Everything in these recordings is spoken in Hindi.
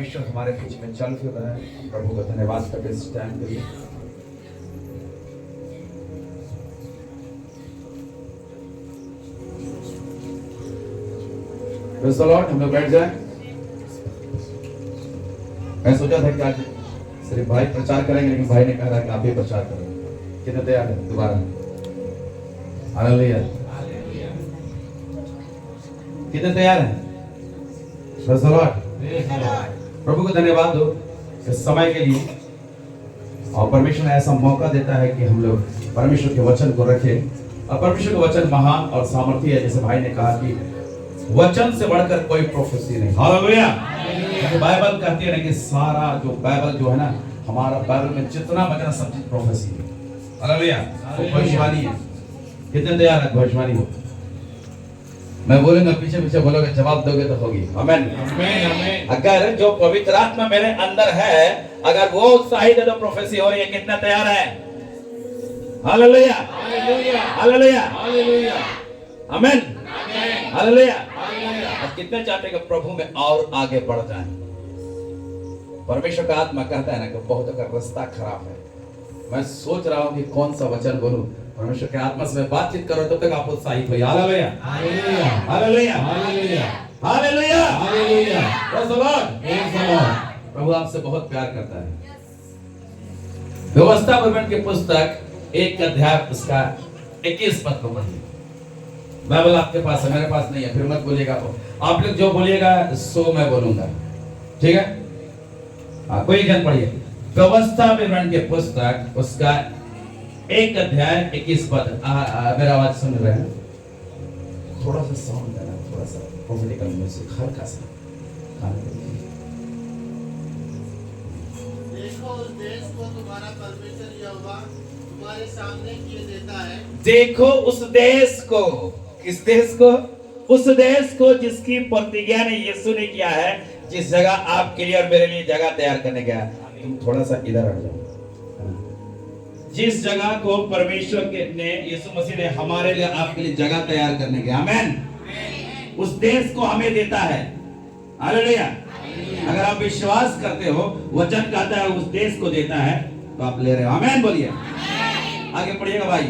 परमेश्वर हमारे बीच में चल फिर रहा है। प्रभु का धन्यवाद करते इस टाइम के लिए। Praise the Lord. हम लोग बैठ जाएं। मैं सोचा था कि आज सिर्फ भाई प्रचार करेंगे, लेकिन भाई ने कहा कि आप ही प्रचार करेंगे। कितने तैयार है दोबारा? हालेलुया। कितने तैयार हैं? Praise the lord. प्रभु को धन्यवाद दो इस समय के लिए, और परमेश्वर ने ऐसा मौका देता है कि हम लोग परमेश्वर के वचन को रखें। और परमेश्वर का वचन महान और सामर्थी है। जैसे भाई ने कहा कि वचन से बढ़कर कोई प्रोफेसी नहीं। हालेलुया। तो बाइबल कहती है ना कि सारा जो बाइबल जो है ना, हमारा बाइबल में जितना वचन सब चीज प्रोफेसी है। हालेलुया। वो भविष्यवाणी है। कितने तैयार है भविष्यवाणी हो? मैं बोलूंगा, पीछे पीछे बोलोगे, जवाब दोगे तो होगी। आमीन आमीन। अगर जो पवित्र आत्मा मेरे अंदर है, अगर वो उत्साहित है तो प्रोफेसी हो रही है। कितना तैयार है? हालेलुया हालेलुया हालेलुया हालेलुया आमीन हालेलुया। अब कितने चाहते हैं कि प्रभु में और आगे बढ़ जाएं? परमेश्वर का आत्मा कहता है ना कि बहुत का रास्ता खराब है। मैं सोच रहा हूं कि कौन सा वचन बोलूं। परमेश्वर के आत्मा से बातचीत करो, तब तक आप उत्साहित होइए। Hallelujah hallelujah hallelujah hallelujah hallelujah hallelujah. Praise the lord praise the lord. प्रभु आपसे बहुत प्यार करता है। व्यवस्था विवरण की पुस्तक 1 अध्याय उसका 21 पद को पढ़िए। बाइबल आपके पास है, मेरे पास नहीं है, फिर मत बोलिएगा। आप लोग जो बोलिएगा सो मैं बोलूंगा, ठीक है? कोई जन पढ़िए। व्यवस्था विवरण के पुस्तक उसका 1 अध्याय 21 पद। मेरा आवाज सुन रहे हैं? थोड़ा सा साउंड देना, थोड़ा सा प्रोफेटिकल म्यूजिक हल्का सा। देखो उस देश को तुम्हारा परमेश्वर यहोवा तुम्हारे सामने किए देता है। देखो उस देश को। किस देश को? उस देश को जिसकी प्रतिज्ञा ने यीशु ने किया है, जिस जगह आपके लिए और मेरे लिए जगह तैयार करने गया। तुम थोड़ा सा इधर हट जाओ। जिस जगह को परमेश्वर के ने यीशु मसीह ने हमारे लिए आपके लिए जगह तैयार करने गया। आमीन। उस देश को हमें देता है। हालेलुया। अगर आप विश्वास करते हो, वचन कहता है उस देश को देता है, तो आप ले रहे हो। आमीन बोलिए। आगे पढ़िएगा भाई।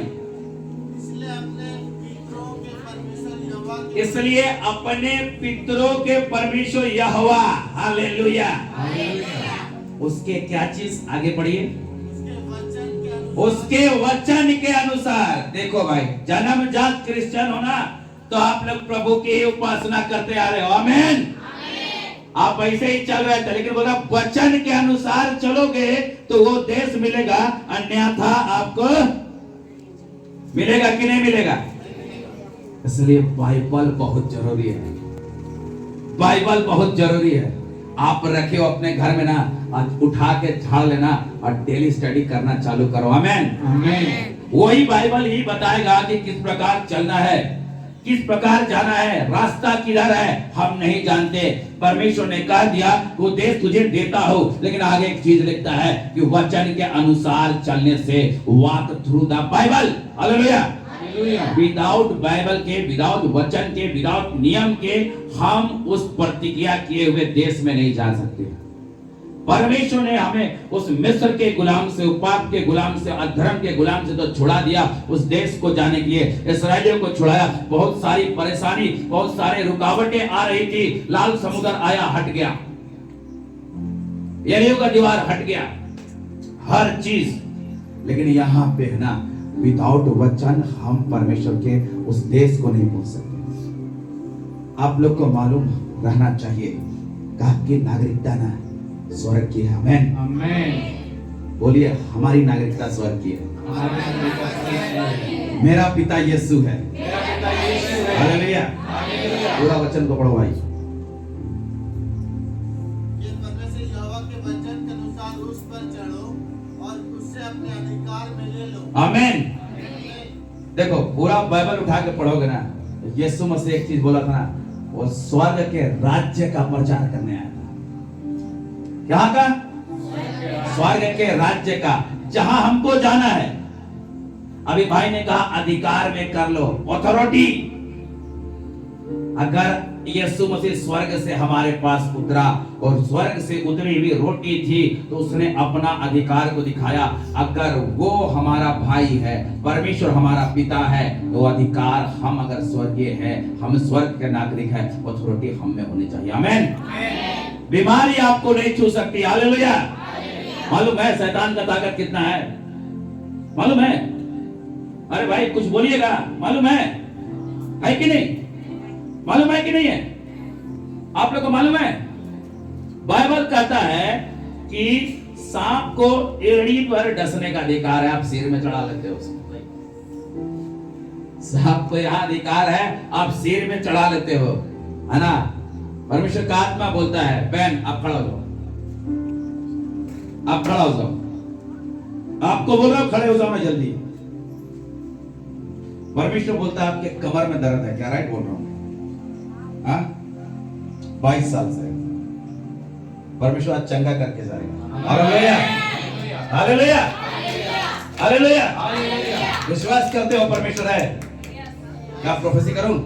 इसलिए अपने पितरों के परमेश्वर यहोवा, हालेलुया, उसके क्या चीज? आगे पढ़िए। उसके वचन के अनुसार। देखो भाई, जन्मजात क्रिश्चियन हो ना, तो आप लोग प्रभु की उपासना करते आ रहे हो। आमीन। आप ऐसे ही चल रहे थे, लेकिन बोला वचन के अनुसार चलोगे तो वो देश मिलेगा, अन्यथा आपको मिलेगा कि नहीं मिलेगा? इसलिए बाइबल बहुत जरूरी है। बाइबल बहुत जरूरी है। आप रखे हो अपने घर में ना, आज उठा के झाड़ लेना और डेली स्टडी करना चालू करो। आमीन आमीन। वही बाइबल ही बताएगा कि किस प्रकार चलना है, किस प्रकार जाना है, रास्ता किधर है हम नहीं जानते। परमेश्वर ने कह दिया वो देश तुझे देता हो, लेकिन आगे एक चीज लिखता है कि वचन के अनुसार चलने से, walk through the Bible. Hallelujah. Without Bible के, विदाउट वचन के, विदाउट नियम के हम उस प्रतिज्ञा किए हुए देश में नहीं जा सकते। परमेश्वर ने हमें उस मिस्र के गुलाम से, पाप के गुलाम से, अधर्म के गुलाम से तो छुड़ा दिया। उस देश को जाने के लिए इस्राएलियों को छुड़ाया। बहुत सारी परेशानी, बहुत सारे रुकावटें आ रही थी। लाल समुद्र आया, हट गया। यरीहो का दीवार हट गया, हर चीज। लेकिन यहाँ पे है ना, विदाउट वचन हम परमेश्वर के उस देश को नहीं पहुंच सकते। आप लोग को मालूम रहना चाहिए कि आपकी नागरिकता ना स्वर्ग की है। आमीन आमीन। बोलिए, हमारी नागरिकता स्वर्ग की है। मेरा पिता यीशु है। हालेलुया। पूरा वचन को पढ़ो भाई। ये परमेश्वर यहोवा के वचन के अनुसार उस पर चढ़ो और उससे अपने अधिकार में ले लो। आमीन। देखो, पूरा बाइबल उठा के पढ़ोगे ना, यीशु मसीह एक चीज बोला था ना, वो स्वर्ग के राज्य का प्रचार करने आया था। यहाँ का स्वर्ग के राज्य का, जहां हमको जाना है। अभी भाई ने कहा अधिकार में कर लो, ऑथोरिटी। अगर यीशु मसीह स्वर्ग से हमारे पास उतरा और स्वर्ग से उतरी हुई रोटी थी तो उसने अपना अधिकार को दिखाया। अगर वो हमारा भाई है, परमेश्वर हमारा पिता है, तो अधिकार हम अगर स्वर्गीय है, हम स्वर्ग के नागरिक है, अथॉरिटी हम में होनी चाहिए। आमीन। बीमारी आपको नहीं छू सकती। हालेलुया। मालूम है शैतान का ताकत कितना है? मालूम है? अरे भाई कुछ बोलिएगा। मालूम है कि नहीं? मालूम है कि नहीं है? आप लोग को मालूम है? बाइबल कहता है कि सांप को एड़ी पर डसने का अधिकार है, आप सिर में चढ़ा लेते हो उसको। सांप को यहां अधिकार है, आप सिर में चढ़ा लेते हो, है ना? परमेश्वर का आत्मा बोलता है, बहन आप खड़ा हो जाओ, आप खड़ा हो जाओ। आपको बोल रहा हूं खड़े हो जाओ ना जल्दी। परमेश्वर बोलता है आपके कमर में दर्द है क्या? राइट बोल रहा हूं? 22 साल से परमेश्वर आज चंगा करके जाएगा। Hallelujah, hallelujah, hallelujah. विश्वास करते हो परमेश्वर है? क्या प्रोफेसी करूं?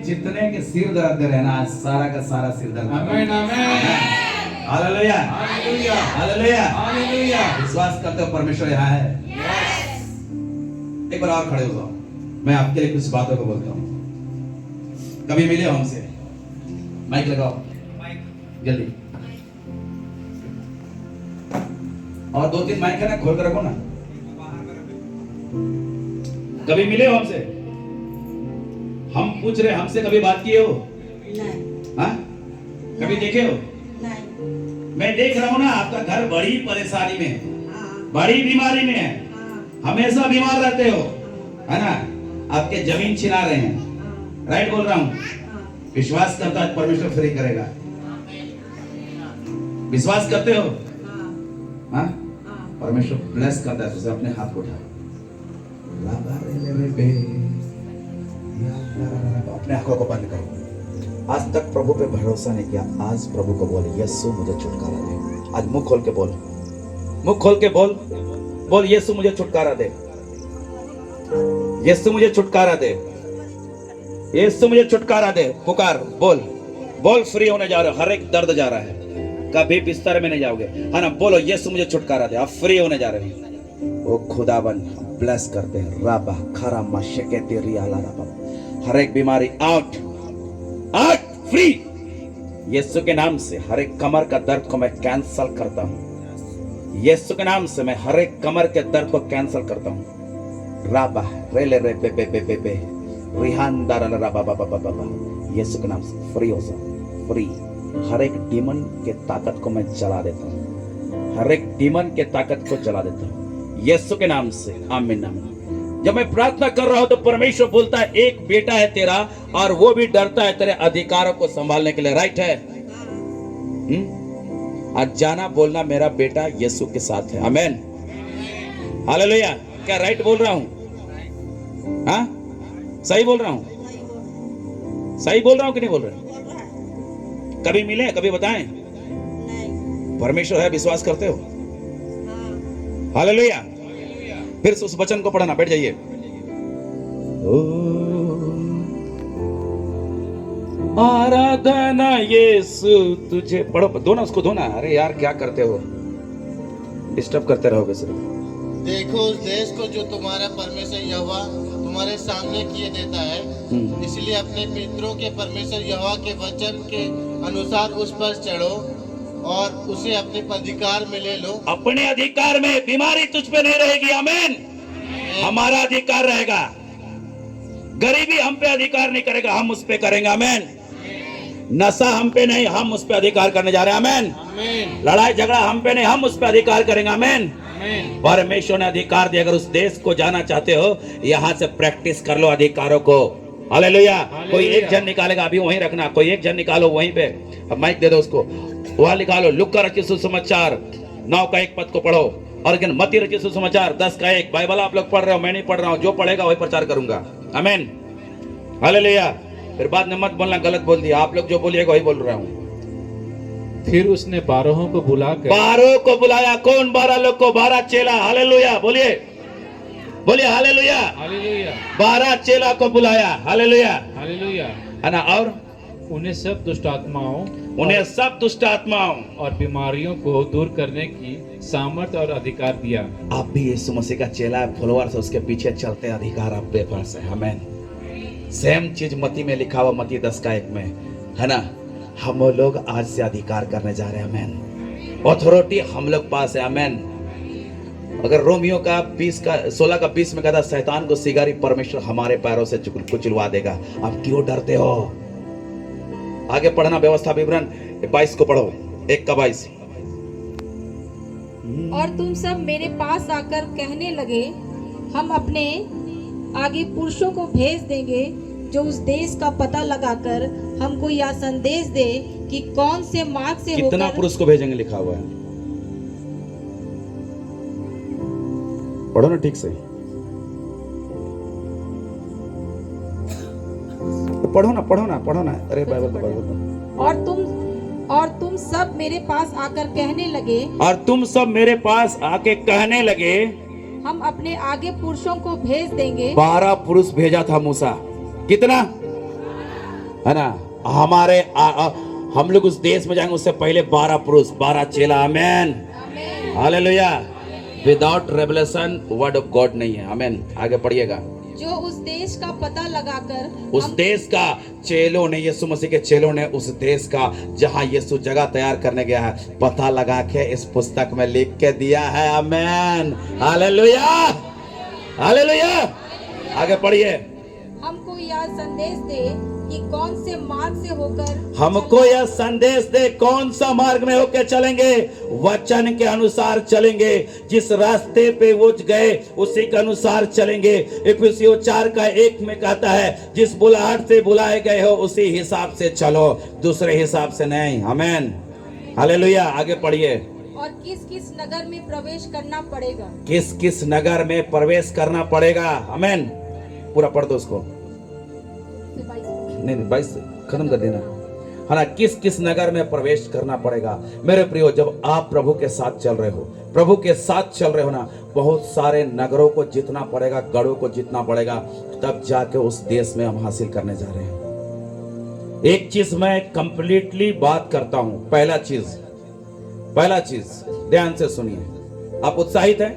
जितने के सिर दर्द दे रहे ना, सारा का सारा सिर दर्द। आमीन, आमीन। Hallelujah, hallelujah, hallelujah, hallelujah. विश्वास करते हो परमेश्वर यहाँ है? एक बार और खड़े हो जाओ, मैं आपके लिए कुछ बातों को बोलता हूँ। कभी मिले हो हमसे? माइक लगाओ जल्दी। और 2-3 माइक है ना, खोल कर रखो ना। कभी मिले हो हमसे? हम पूछ रहे, हमसे कभी बात किए हो? नहीं। हाँ? कभी देखे हो? नहीं। मैं देख रहा हूँ ना, आपका घर बड़ी परेशानी में है, बड़ी बीमारी में है, हमेशा बीमार रहते हो, है ना? आपके जमीन छिना रहे हैं। राइट बोल रहा हूँ? विश्वास करता है परमेश्वर फ्री करेगा। विश्वास करते हो? हाँ? परमेश्वर ब्लेस करता है तुझे। अपने हाथ को उठा, अपने आंखों को बंद करो। आज तक प्रभु पे भरोसा नहीं किया, आज प्रभु को बोले यीशु मुझे छुटकारा दे। आज मुंह खोल के बोल, मुंह खोल के बोल, बोल यीशु मुझे छुटकारा दे, यीशु मुझे छुटकारा दे, यीशु मुझे छुटकारा दे। पुकार, बोल, बोल। फ्री होने जा रहे हो, हर एक दर्द जा रहा है, कभी बिस्तर में नहीं जाओगे, है ना? बोलो यीशु मुझे छुटकारा दे, आप फ्री होने जा रहे हो। ओ खुदावन ब्लेस करते हैं। राबा खरा मशके तेरी आला राबा, हर एक बीमारी आउट, आउट, फ्री यीशु के नाम से। हर एक कमर का दर्द को मैं कैंसल करता हूँ यीशु के नाम से। मैं हर एक कमर के दर्द को कैंसल करता हूँ। राबा रेले रे बे बे बे बे बे रिहान दारा राबा बाबा बाबा, यीशु के नाम से फ्री हो जाओ, फ्री। हर एक डीमन के ताकत को मैं जला देता हूँ, हर एक डीमन के ताकत को जला देता हूँ यीशु के नाम से। आमीन, आमीन। जब मैं प्रार्थना कर रहा हूं तो परमेश्वर बोलता है एक बेटा है तेरा और वो भी डरता है तेरे अधिकारों को संभालने के लिए। राइट है? आज जाना बोलना मेरा बेटा यीशु के साथ है। आमीन, हालेलुया। क्या राइट बोल रहा हूं? हाँ, सही बोल रहा हूं? सही बोल रहा हूं कि नहीं बोल रहे? कभी मिले, कभी बताएं? परमेश्वर है, विश्वास करते हो? हालेलुया। फिर से उस वचन को पढ़ना, बैठ जाइए। आराधना यीशु तुझे, पढ़ो, दो ना उसको, दो ना। अरे यार क्या करते हो, डिस्टर्ब करते रहोगे सिर्फ। देखो उस देश को जो तुम्हारा परमेश्वर यहोवा तुम्हारे सामने किए देता है, इसलिए अपने पितरों के परमेश्वर यहोवा के वचन के अनुसार उस पर चढ़ो और उसे अपने अधिकार में ले लो। अपने अधिकार में बीमारी तुझ पे नहीं रहेगी। आमीन। हमारा अधिकार रहेगा। गरीबी हम पे अधिकार नहीं करेगा, हम उस पे करेंगे। आमीन। नशा हम पे नहीं, हम उस पे अधिकार करने जा रहे हैं। आमीन। लड़ाई झगड़ा हम पे नहीं, हम उस पे अधिकार करेंगे। आमीन। परमेश्वर ने अधिकार दिया। अगर उस देश को जाना चाहते हो, यहाँ से प्रैक्टिस कर लो अधिकारों को। हालेलुया। कोई एक जन निकालेगा, अभी वहीं रखना। कोई एक जन निकालो वहीं पे, अब माइक दे दो उसको, वहां निकालो। लुका रचित सुसमाचार 9 का 1 पद को पढ़ो, और मत्ती रचित सुसमाचार 10 का 1। बाइबल आप लोग पढ़ रहे हो, मैं नहीं पढ़ रहा हूं। जो पढ़ेगा वही प्रचार करूंगा। आमीन, हालेलुया। फिर बाद में मत बोलना गलत बोल दिया। आप लोग जो बोलिएगा वही बोल रहा हूं। फिर उसने 12 को बुलाकर, 12 को बुलाया। कौन 12 लोग को? 12 चेला। हालेलुया, बोलिए, बोलिए हालेलुया। हालेलुया। 12 चेला को बुलाया। Hallelujah, hallelujah. है ना, और उन्हें सब दुष्ट आत्माओं उन्हें सब दुष्ट आत्माओं और बीमारियों को दूर करने की सामर्थ्य और अधिकार दिया। आप भी यीशु मसीह का चेला है, फॉलोअर्स, उसके पीछे चलते अधिकार आप पे पास है। आमीन। सेम चीज मती में लिखा हुआ, मती 10:1 में, है ना, हम लोग आज से अधिकार करने जा रहे हैं। आमीन। अथॉरिटी हम लोग पास है। आमीन। अगर रोमियो का 16:20 में कहता शैतान को सिगारी परमेश्वर हमारे पैरों से कुचलवा देगा, आप क्यों डरते हो? आगे पढ़ना, व्यवस्था विवरण 22 को पढ़ो, 1:22। और तुम सब मेरे पास आकर कहने लगे, हम अपने आगे पुरुषों को भेज देंगे जो उस देश का पता लगाकर हमको यह संदेश दे कि कौन से मार्ग से कितना होकर पुरुष को भेजेंगे लिखा हुआ है, पढ़ो ना ठीक से, पढ़ो ना। अरे बाइबल तो पढ़ो। और तुम सब मेरे पास आकर कहने लगे, और तुम सब मेरे पास आके कहने लगे, हम अपने आगे पुरुषों को भेज देंगे। 12 पुरुष भेजा था मूसा, कितना है ना, हमारे हम लोग उस देश में जाएंगे उससे पहले 12 पुरुष, 12 चेला। आमीन, hallelujah. Without revelation word of God नहीं है। आमीन। आगे पढ़िएगा। जो उस देश का पता लगाकर उस देश का, चेलों ने, यीशु मसीह के चेलों ने उस देश का जहां यीशु जगह तैयार करने गया है, पता लगा के इस पुस्तक में लिख के दिया है। आमीन, हालेलुया, हालेलुया। आगे पढ़िए। हमको यह संदेश दे कि कौन से मार्ग से होकर हमको यह संदेश दे कौन सा मार्ग में होकर चलेंगे, वचन के अनुसार चलेंगे, जिस रास्ते पे वो गए उसी के अनुसार चलेंगे। इफिसियों 4:1 में कहता है, जिस बुलाहट से बुलाए गए हो उसी हिसाब से चलो, दूसरे हिसाब से नहीं। आमीन, हालेलुया। आगे पढ़िए। और किस किस नगर में प्रवेश करना पड़ेगा। किस किस नगर में प्रवेश करना पड़ेगा। आमीन। पूरा पढ़ दो उसको, नहीं 22 खत्म कर देना, है ना। किस किस नगर में प्रवेश करना पड़ेगा। मेरे प्रियो, जब आप प्रभु के साथ चल रहे हो, प्रभु के साथ चल रहे हो ना, बहुत सारे नगरों को जीतना पड़ेगा, गढ़ों को जीतना पड़ेगा, तब जाके उस देश में हम हासिल करने जा रहे हैं। एक चीज मैं कंप्लीटली बात करता हूं। पहला चीज ध्यान से सुनिए। आप उत्साहित हैं?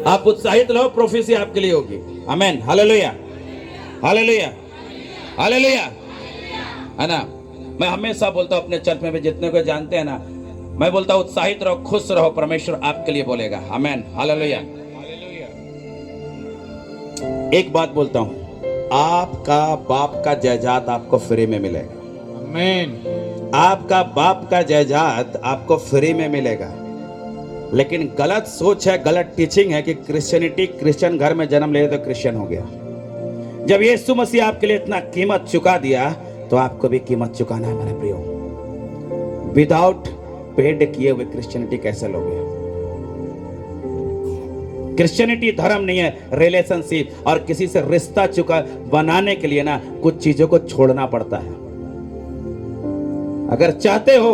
आप उत्साहित रहो, प्रोफेसी आपके लिए होगी। आमीन, हालेलुया, हालेलुया, हालेलुया, है ना। मैं हमेशा बोलता हूं अपने चर्च में भी, जितने को जानते हैं ना, मैं बोलता हूं उत्साहित रहो, खुश रहो, परमेश्वर आपके लिए बोलेगा। आमीन, हालेलुया। एक बात बोलता हूं, आपका बाप का जायदाद आपको फ्री में मिलेगा। आमीन। आपका बाप का जायदाद आपको फ्री में मिलेगा। लेकिन गलत सोच है, गलत टीचिंग है कि क्रिश्चियन घर में जन्म ले तो क्रिश्चियन हो गया। जब यीशु मसीह आपके लिए इतना कीमत चुका दिया, तो आपको भी कीमत चुकाना है मेरे प्रियो। विदाउट पेड किए हुए क्रिश्चियनिटी कैसे लोगे? क्रिश्चियनिटी धर्म नहीं है, रिलेशनशिप। और किसी से रिश्ता बनाने के लिए ना कुछ चीजों को छोड़ना पड़ता है। अगर चाहते हो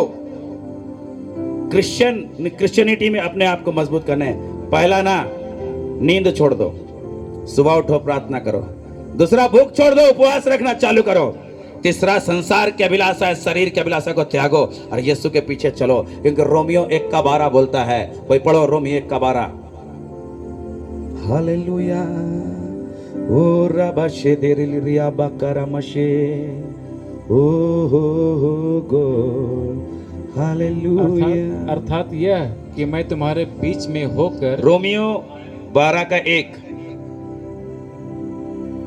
क्रिश्चियनिटी में अपने आप को मजबूत करने, पहला ना नींद छोड़ दो, सुबह उठो, प्रार्थना करो। दूसरा, भूख छोड़ दो, उपवास रखना चालू करो। तीसरा, संसार की अभिलाषा है, शरीर की अभिलाषा को त्यागो और यीशु के पीछे चलो। क्योंकि रोमियो 1:12 बोलता है, कोई पढ़ो रोमियो 1:12। हालेलुया। ओ रबशे देरिलिया बकरमशे, ओ हो गो, हालेलुया। अर्थात यह कि मैं तुम्हारे बीच में होकर, रोमियो 12:1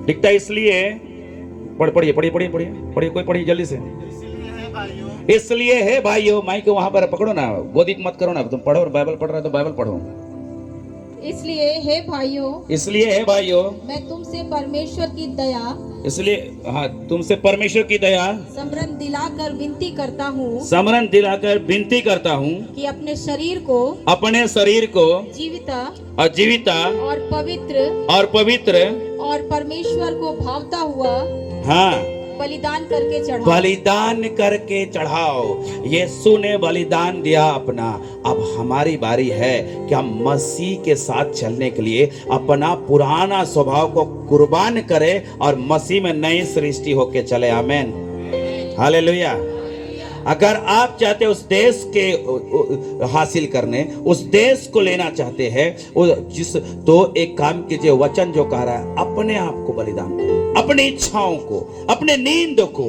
लिखता है। इसलिए पढ़िए कोई पढ़िए जल्दी से। इसलिए है भाइयों, माइक को वहां पर पकड़ो ना, गोदी मत करो ना, तुम पढ़ो। बाइबल पढ़ रहा है तो बाइबल पढ़ो। इसलिए हे भाइयों, मैं तुमसे परमेश्वर की दया, इसलिए हाँ, तुमसे परमेश्वर की दया समरण दिलाकर विनती करता हूँ कि अपने शरीर को जीविता और पवित्र और और परमेश्वर को भावता हुआ हाँ बलिदान करके चढ़ाओ। बलिदान करके चढ़ाओ। यीशु ने बलिदान दिया अपना, अब हमारी बारी है कि हम मसीह के साथ चलने के लिए अपना पुराना स्वभाव को कुर्बान करें और मसीह में नई सृष्टि होके चले। आमीन, हालेलुया। अगर आप चाहते उस देश के हासिल करने, उस देश को लेना चाहते हैं, तो एक काम कीजिए, वचन जो कह रहा है, अपने आप को बलिदान करो, अपनी इच्छाओं को, अपने नींद को,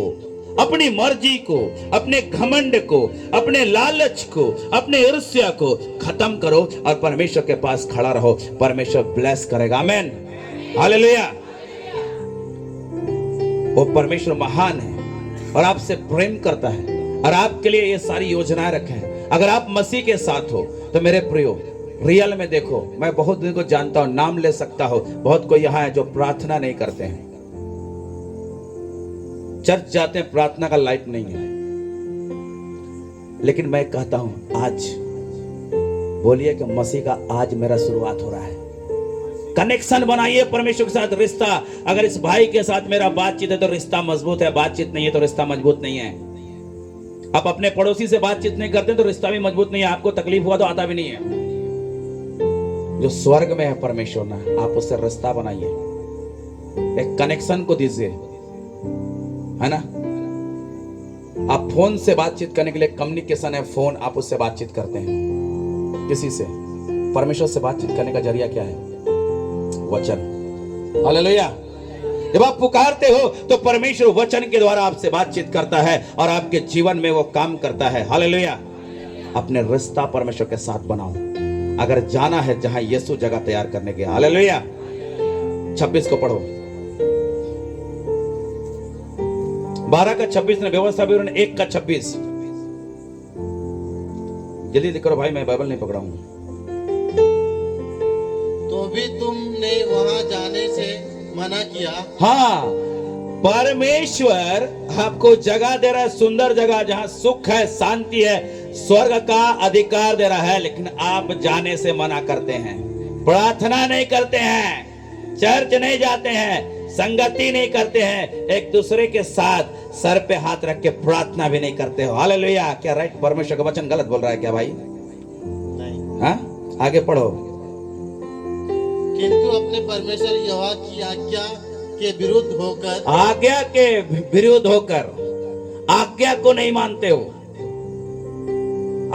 अपनी मर्जी को, अपने घमंड को, अपने लालच को, अपने ईर्ष्या को खत्म करो और परमेश्वर के पास खड़ा रहो। परमेश्वर ब्लेस करेगा। आमीन, हालेलुया। वो परमेश्वर महान है और आपसे प्रेम करता है और आपके लिए ये सारी योजनाएं रखे हैं। अगर आप मसीह के साथ हो तो मेरे प्रियो, रियल में देखो, मैं बहुत दिन को जानता हूं, नाम ले सकता हूं, बहुत कोई यहां है जो प्रार्थना नहीं करते हैं, चर्च जाते हैं, प्रार्थना का लाइफ नहीं है। लेकिन मैं कहता हूं, आज बोलिए कि मसीह का आज मेरा शुरुआत हो रहा है। कनेक्शन बनाइए परमेश्वर के साथ, रिश्ता। अगर इस भाई के साथ मेरा बातचीत है तो रिश्ता मजबूत है, बातचीत नहीं है तो रिश्ता मजबूत नहीं है। आप अपने पड़ोसी से बातचीत नहीं करते तो रिश्ता भी मजबूत नहीं है। आपको तकलीफ हुआ तो आता भी नहीं है। जो स्वर्ग में है परमेश्वर ना, आप उससे रिश्ता बनाइए, एक कनेक्शन को दीजिए, है ना। आप फोन से बातचीत करने के लिए कम्युनिकेशन है, फोन, आप उससे बातचीत करते हैं किसी से। परमेश्वर से बातचीत करने का जरिया क्या है? वचन। हालेलुया। जब आप पुकारते हो तो परमेश्वर वचन के द्वारा आपसे बातचीत करता है और आपके जीवन में वो काम करता है। हालेलुया। अपने रिश्ता परमेश्वर के साथ बनाओ, अगर जाना है जहां यीशु जगह तैयार करने के। हालेलुया। 26 को पढ़ो, 12 का 26 ने व्यवस्था विवरण 1 का 26। जल्दी करो भाई, मैं बाइबल नहीं पकड़ा हूं। तो भी तुमने वहां जाने से मना किया। हाँ, परमेश्वर आपको जगह दे रहा है, सुंदर जगह जहां सुख है, शांति है, स्वर्ग का अधिकार दे रहा है, लेकिन आप जाने से मना करते हैं, प्रार्थना नहीं करते हैं, चर्च नहीं जाते हैं, संगति नहीं करते हैं, एक दूसरे के साथ सर पे हाथ रख के प्रार्थना भी नहीं करते हो। हालेलुया। क्या राइट? परमेश्वर का वचन गलत बोल रहा है क्या भाई? नहीं। हाँ, आगे पढ़ो। किंतु अपने परमेश्वर यहोवा की आज्ञा के विरुद्ध होकर, आज्ञा के विरुद्ध होकर, आज्ञा को नहीं मानते हो।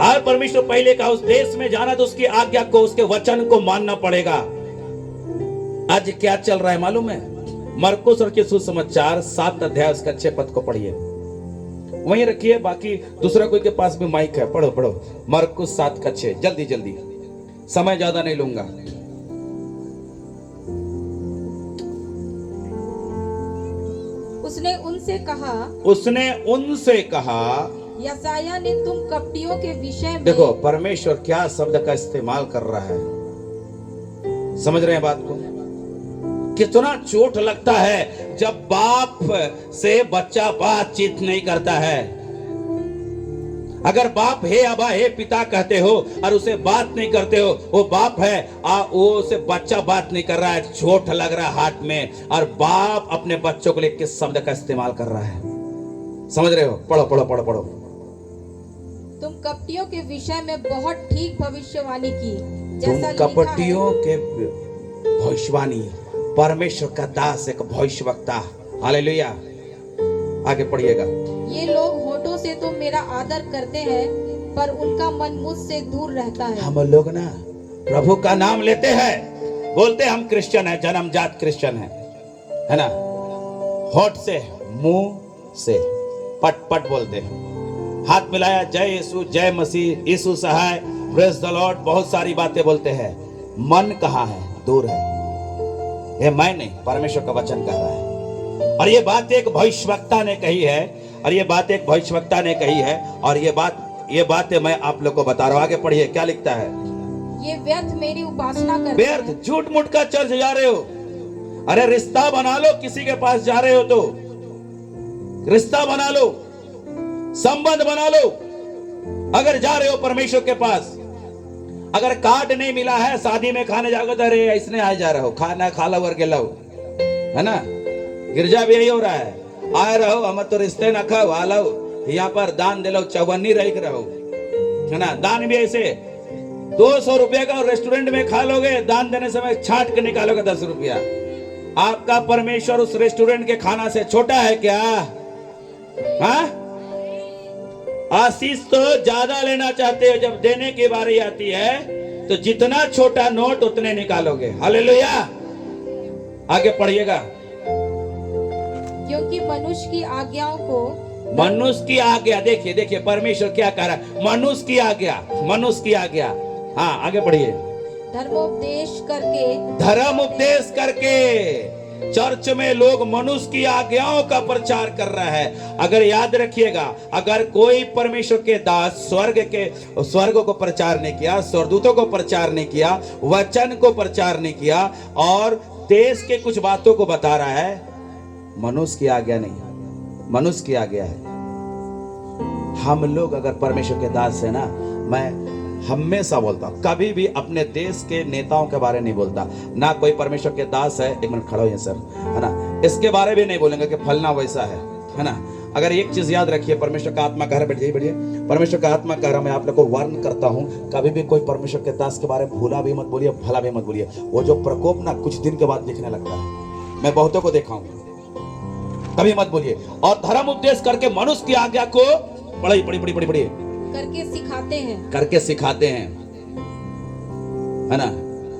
और परमेश्वर पहले कहा उस देश में जाना तो उसकी आज्ञा को, उसके वचन को मानना पड़ेगा। आज क्या चल रहा है मालूम है? मरकुस और सुसमाचार 7 अध्याय उसका 6 पद को पढ़िए, वहीं रखिए, बाकी दूसरा कोई के पास भी माइक है, पढ़ो पढ़ो। मरकुस 7 का 6, जल्दी जल्दी, समय ज्यादा नहीं लूंगा। उसने उनसे कहा, यशायाह ने तुम कपटियों के विषय में। देखो परमेश्वर क्या शब्द का इस्तेमाल कर रहा है, समझ रहे हैं बात को? कितना चोट लगता है जब बाप से बच्चा बातचीत नहीं करता है। अगर बाप हे अबा हे पिता कहते हो और उसे बात नहीं करते हो, वो बाप है, वो उसे बच्चा बात नहीं कर रहा है, चोट लग रहा है हाथ में, और बाप अपने बच्चों के लिए किस शब्द का इस्तेमाल कर रहा है, समझ रहे हो? पढ़ो पढ़ो पढ़ो पढ़ो। तुम कपटियों के विषय में बहुत ठीक भविष्यवाणी की, तुम कपटियों के भविष्यवाणी, परमेश्वर का दास एक भविष्यवक्ता। हालेलुया। आगे पढ़िएगा। ये लोग होठों से तो मेरा आदर करते हैं, पर उनका मन मुझसे दूर रहता है। हम लोग ना प्रभु का नाम लेते हैं, बोलते हम क्रिश्चियन है, जन्मजात क्रिश्चियन है ना, होठ से, मुंह से पट पट बोलते हैं, हाथ मिलाया, जय यीशु, जय मसीह, यीशु सहाय, प्रेज द लॉर्ड, बहुत सारी बातें बोलते हैं। मन कहाँ है? दूर है। ये मैं नहीं, परमेश्वर का वचन कह रहा है। और ये बात एक भविष्यवक्ता ने कही है, और ये बात एक भविष्यवक्ता ने कही है, और ये बातें मैं आप लोग को बता रहा हूं। आगे पढ़िए, क्या लिखता है? ये व्यर्थ मेरी उपासना करते हैं। व्यर्थ, झूठ मूठ का चर्च जा रहे हो। अरे रिश्ता बना लो, किसी के पास जा रहे हो तो रिश्ता बना लो, संबंध बना लो। अगर जा रहे हो परमेश्वर के पास, अगर कार्ड नहीं मिला है, शादी में खाने जाओगे तो अरे इसने आ जा रहे हो, खाना खा लो और लो, है ना। गिरजा भी यही हो रहा है, आए रहो, हम तो रिश्ते न खाओ, आलो यहाँ पर दान दे लो, चौवन्नी रह के रहो, है ना। दान भी ऐसे 200 रुपए का रेस्टोरेंट में खा लोगे, दान देने समय छांट के निकालोगे 10 रुपया। आपका परमेश्वर उस रेस्टोरेंट के खाना से छोटा है क्या? हाँ, आशीष तो ज्यादा लेना चाहते हो, जब देने की बारी आती है तो जितना छोटा नोट उतने निकालोगे। हालेलुया। आगे पढ़िएगा। क्योंकि मनुष्य की आज्ञाओं को, मनुष्य की आज्ञा, देखिए देखिए परमेश्वर क्या कह रहा है, मनुष्य की आज्ञा, मनुष्य की आज्ञा। हाँ आगे बढ़िए। धर्मोपदेश करके, धर्म उपदेश करके चर्च में लोग मनुष्य की आज्ञाओं का प्रचार कर रहा है। अगर याद रखिएगा, अगर कोई परमेश्वर के दास स्वर्ग को प्रचार नहीं किया, स्वर्गदूतों को प्रचार नहीं किया, वचन को प्रचार नहीं किया और देश के कुछ बातों को बता रहा है, मनुष्य की आज्ञा नहीं, मनुष्य की आज्ञा है। हम लोग अगर परमेश्वर के दास है ना, मैं हमेशा बोलता हूं, कभी भी अपने देश के नेताओं के बारे नहीं बोलता, ना कोई परमेश्वर के दास है, एक मिनट खड़ा हो सर, है ना, इसके बारे में नहीं बोलेंगे कि फलना वैसा है ना। अगर एक चीज याद रखिए, परमेश्वर का आत्मा कह रहा, बैठ जाइए बैठिए, परमेश्वर का आत्मा कह रहा, मैं आप लोग को वार्न करता हूं, कभी भी कोई परमेश्वर के दास के बारे में भूला भी मत बोलिए, भला भी मत बोलिए। वो जो प्रकोप ना कुछ दिन के बाद दिखने लगता है, मैं बहुतों को देखा हूं, कभी मत बोलिए। और धर्म उपदेश करके मनुष्य की आज्ञा को पढ़िए करके सिखाते हैं, करके सिखाते हैं, है ना,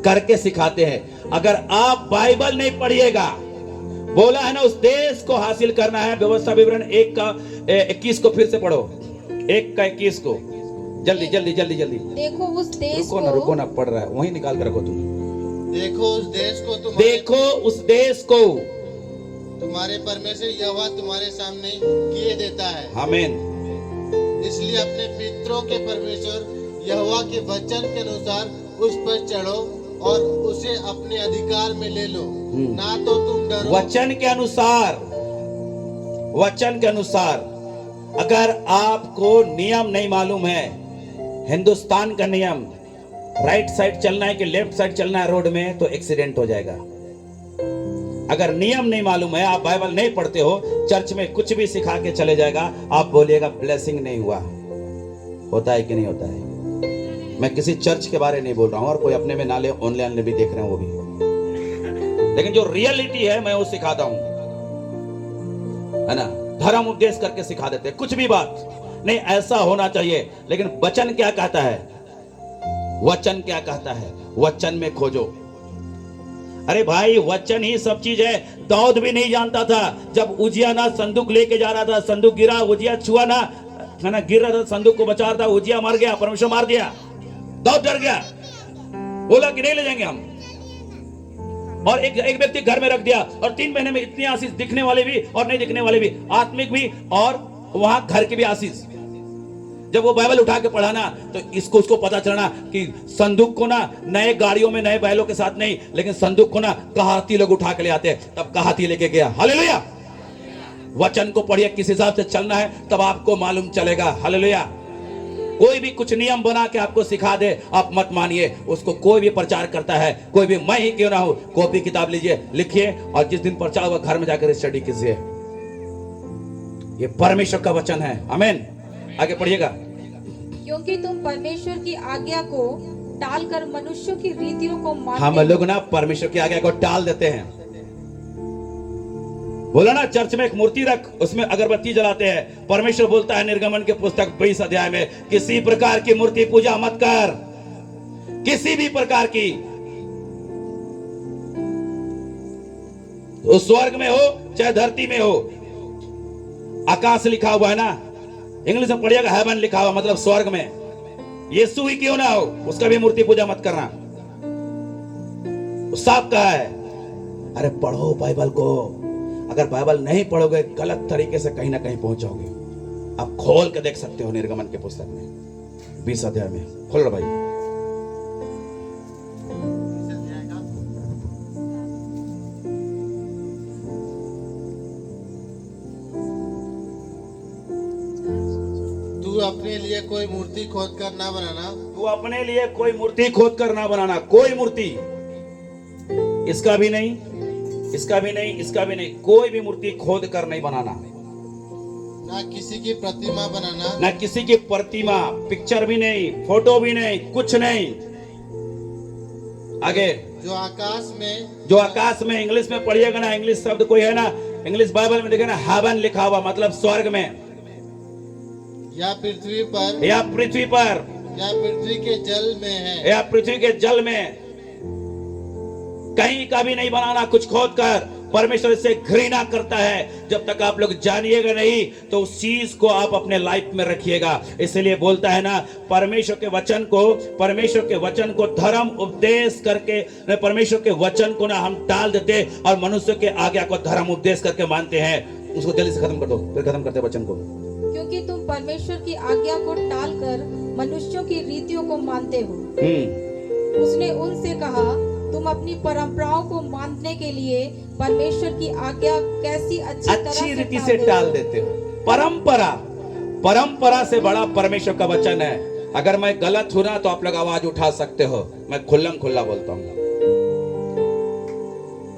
करके सिखाते हैं। अगर आप बाइबल नहीं पढ़िएगा, बोला है ना उस देश को हासिल करना है, व्यवस्था विवरण 1 का 21 को फिर से पढ़ो, 1 का 21 को, जल्दी जल्दी जल्दी जल्दी। देखो उस देश को, रुको ना पढ़ रहा है, वहीं निकाल के रखो तुम। देखो उस देश को, देखो उस देश को तुम्हारे परमेश्वर यहोवा तुम्हारे सामने किए देता है। आमीन। इसलिए अपने पितरों के परमेश्वर यहोवा के वचन के अनुसार उस पर चढ़ो और उसे अपने अधिकार में ले लो, ना तो तुम डरो। वचन के अनुसार, वचन के अनुसार। अगर आपको नियम नहीं मालूम है, हिंदुस्तान का नियम, राइट साइड चलना है कि लेफ्ट साइड चलना है रोड में, तो एक्सीडेंट हो जाएगा। अगर नियम नहीं मालूम है, आप बाइबल नहीं पढ़ते हो, चर्च में कुछ भी सिखा के चले जाएगा, आप बोलिएगा ब्लेसिंग नहीं हुआ। होता है कि नहीं होता है? मैं किसी चर्च के बारे नहीं बोल रहा हूं, और कोई अपने में नाले ऑनलाइन भी देख रहे हैं वो भी, लेकिन जो रियलिटी है मैं वो सिखाता हूं, है ना। धर्म उपदेश करके सिखा देते हैं, कुछ भी बात नहीं ऐसा होना चाहिए, लेकिन वचन क्या कहता है, वचन क्या कहता है, वचन में खोजो। अरे भाई वचन ही सब चीज है। दाऊद भी नहीं जानता था, जब उजिया ना संदूक लेके जा रहा था, संदूक गिरा, उजिया छुआ ना, है ना, गिर रहा था, संदूक को बचा रहा था, उजिया मर गया, परमेश्वर मार दिया, दाऊद डर गया, बोला कि नहीं ले जाएंगे हम, और एक व्यक्ति घर में रख दिया, और 3 महीने में इतनी आशीष, दिखने वाले भी और नहीं दिखने वाले भी, आत्मिक भी और वहां घर की भी आशीष। जब वो बाइबल उठा के पढ़ा ना, तो उसको पता चलना कि संदूक को ना नए गाड़ियों में नए बैलों के साथ नहीं, लेकिन संदूक को ना कहाती लोग उठा के ले आते हैं, तब कहाती लेके गया। हालेलुया। वचन को पढ़िए, किस हिसाब से चलना है तब आपको मालूम चलेगा। हालेलुया। कोई भी कुछ नियम बना के आपको सिखा दे, आप मत मानिए उसको। कोई भी प्रचार करता है, कोई भी, मैं ही क्यों ना हो, कॉपी किताब लीजिए, लिखिए, और जिस दिन प्रचार हुआ घर में जाकर स्टडी कीजिए। ये परमेश्वर का वचन है। आमीन। आगे पढ़िएगा। क्योंकि तुम परमेश्वर की आज्ञा को टालकर मनुष्यों की रीतियों को मानते हम लोग ना परमेश्वर की आज्ञा को टाल देते हैं। बोला ना चर्च में एक मूर्ति रख, उसमें अगरबत्ती जलाते हैं। परमेश्वर बोलता है निर्गमन के पुस्तक 20 अध्याय में, किसी प्रकार की मूर्ति पूजा मत कर, किसी भी प्रकार की, उस स्वर्ग में हो चाहे धरती में हो। आकाश लिखा हुआ है ना, इंग्लिश में पढ़िएगा, हेवन लिखा हुआ, मतलब स्वर्ग में। यीशु ही क्यों ना हो, उसका भी मूर्ति पूजा मत करना, साफ कहा है। अरे पढ़ो बाइबल को। अगर बाइबल नहीं पढ़ोगे गलत तरीके से कहीं ना कहीं पहुंच जाओगे। आप खोल के देख सकते हो निर्गमन के पुस्तक में 20 अध्याय में, खोल लो भाई। तू अपने लिए कोई मूर्ति खोद कर ना बनाना, तू अपने लिए कोई मूर्ति खोद कर ना बनाना, कोई मूर्ति, इसका भी नहीं इसका भी नहीं, इसका भी नहीं, कोई भी मूर्ति खोद कर नहीं बनाना, ना किसी की प्रतिमा बनाना, ना किसी की प्रतिमा, पिक्चर भी नहीं, फोटो भी नहीं, कुछ नहीं। आगे, जो आकाश में इंग्लिश में पढ़िएगा ना, इंग्लिश शब्द कोई है ना, इंग्लिश बाइबल में देखे ना, हेवन लिखा हुआ, मतलब स्वर्ग में, या पृथ्वी पर, या पृथ्वी पर, या पृथ्वी के जल में है, या पृथ्वी के जल में, कहीं का भी नहीं बनाना कुछ खोद कर। परमेश्वर इससे घृणा करता है। जब तक आप लोग जानिएगा नहीं तो उस चीज को आप अपने लाइफ में रखिएगा। इसलिए बोलता है ना, परमेश्वर के वचन को धर्म उपदेश करके, परमेश्वर के वचन को ना हम टाल देते और मनुष्य के आज्ञा को धर्म उपदेश करके मानते हैं। उसको जल्दी से खत्म कर दो, फिर खत्म करते वचन को। क्योंकि तुम परमेश्वर की आज्ञा को टालकर मनुष्यों की रीतियों को मानते हो। उसने उनसे कहा, तुम अपनी परंपराओं को मानने के लिए परमेश्वर की आज्ञा कैसी अच्छी रीति से टाल देते हो। परंपरा से बड़ा परमेश्वर का वचन है। अगर मैं गलत हूं ना तो आप लोग आवाज उठा सकते हो, मैं खुल्लम खुल्ला बोलता हूं।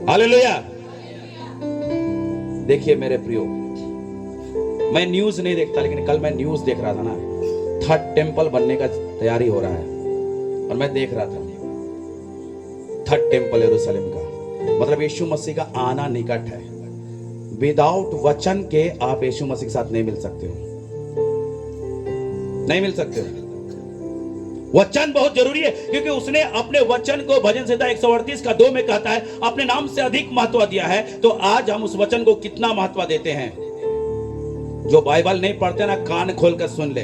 हालेलुया। देखिए मेरे प्रियो, मैं न्यूज नहीं देखता, लेकिन कल मैं न्यूज देख रहा था ना, 3rd टेम्पल बनने का तैयारी हो रहा है, और मैं देख रहा था 3rd टेम्पल यरूशलेम का, मतलब यीशु मसीह का आना निकट है। विदाउट वचन के आप यीशु मसीह के साथ नहीं मिल सकते हो, नहीं मिल सकते हो। वचन बहुत जरूरी है, क्योंकि उसने अपने वचन को भजन संहिता 138 का 2 में कहता है, अपने नाम से अधिक महत्व दिया है। तो आज हम उस वचन को कितना महत्व देते हैं। जो बाइबल नहीं पढ़ते ना, कान खोलकर सुन ले,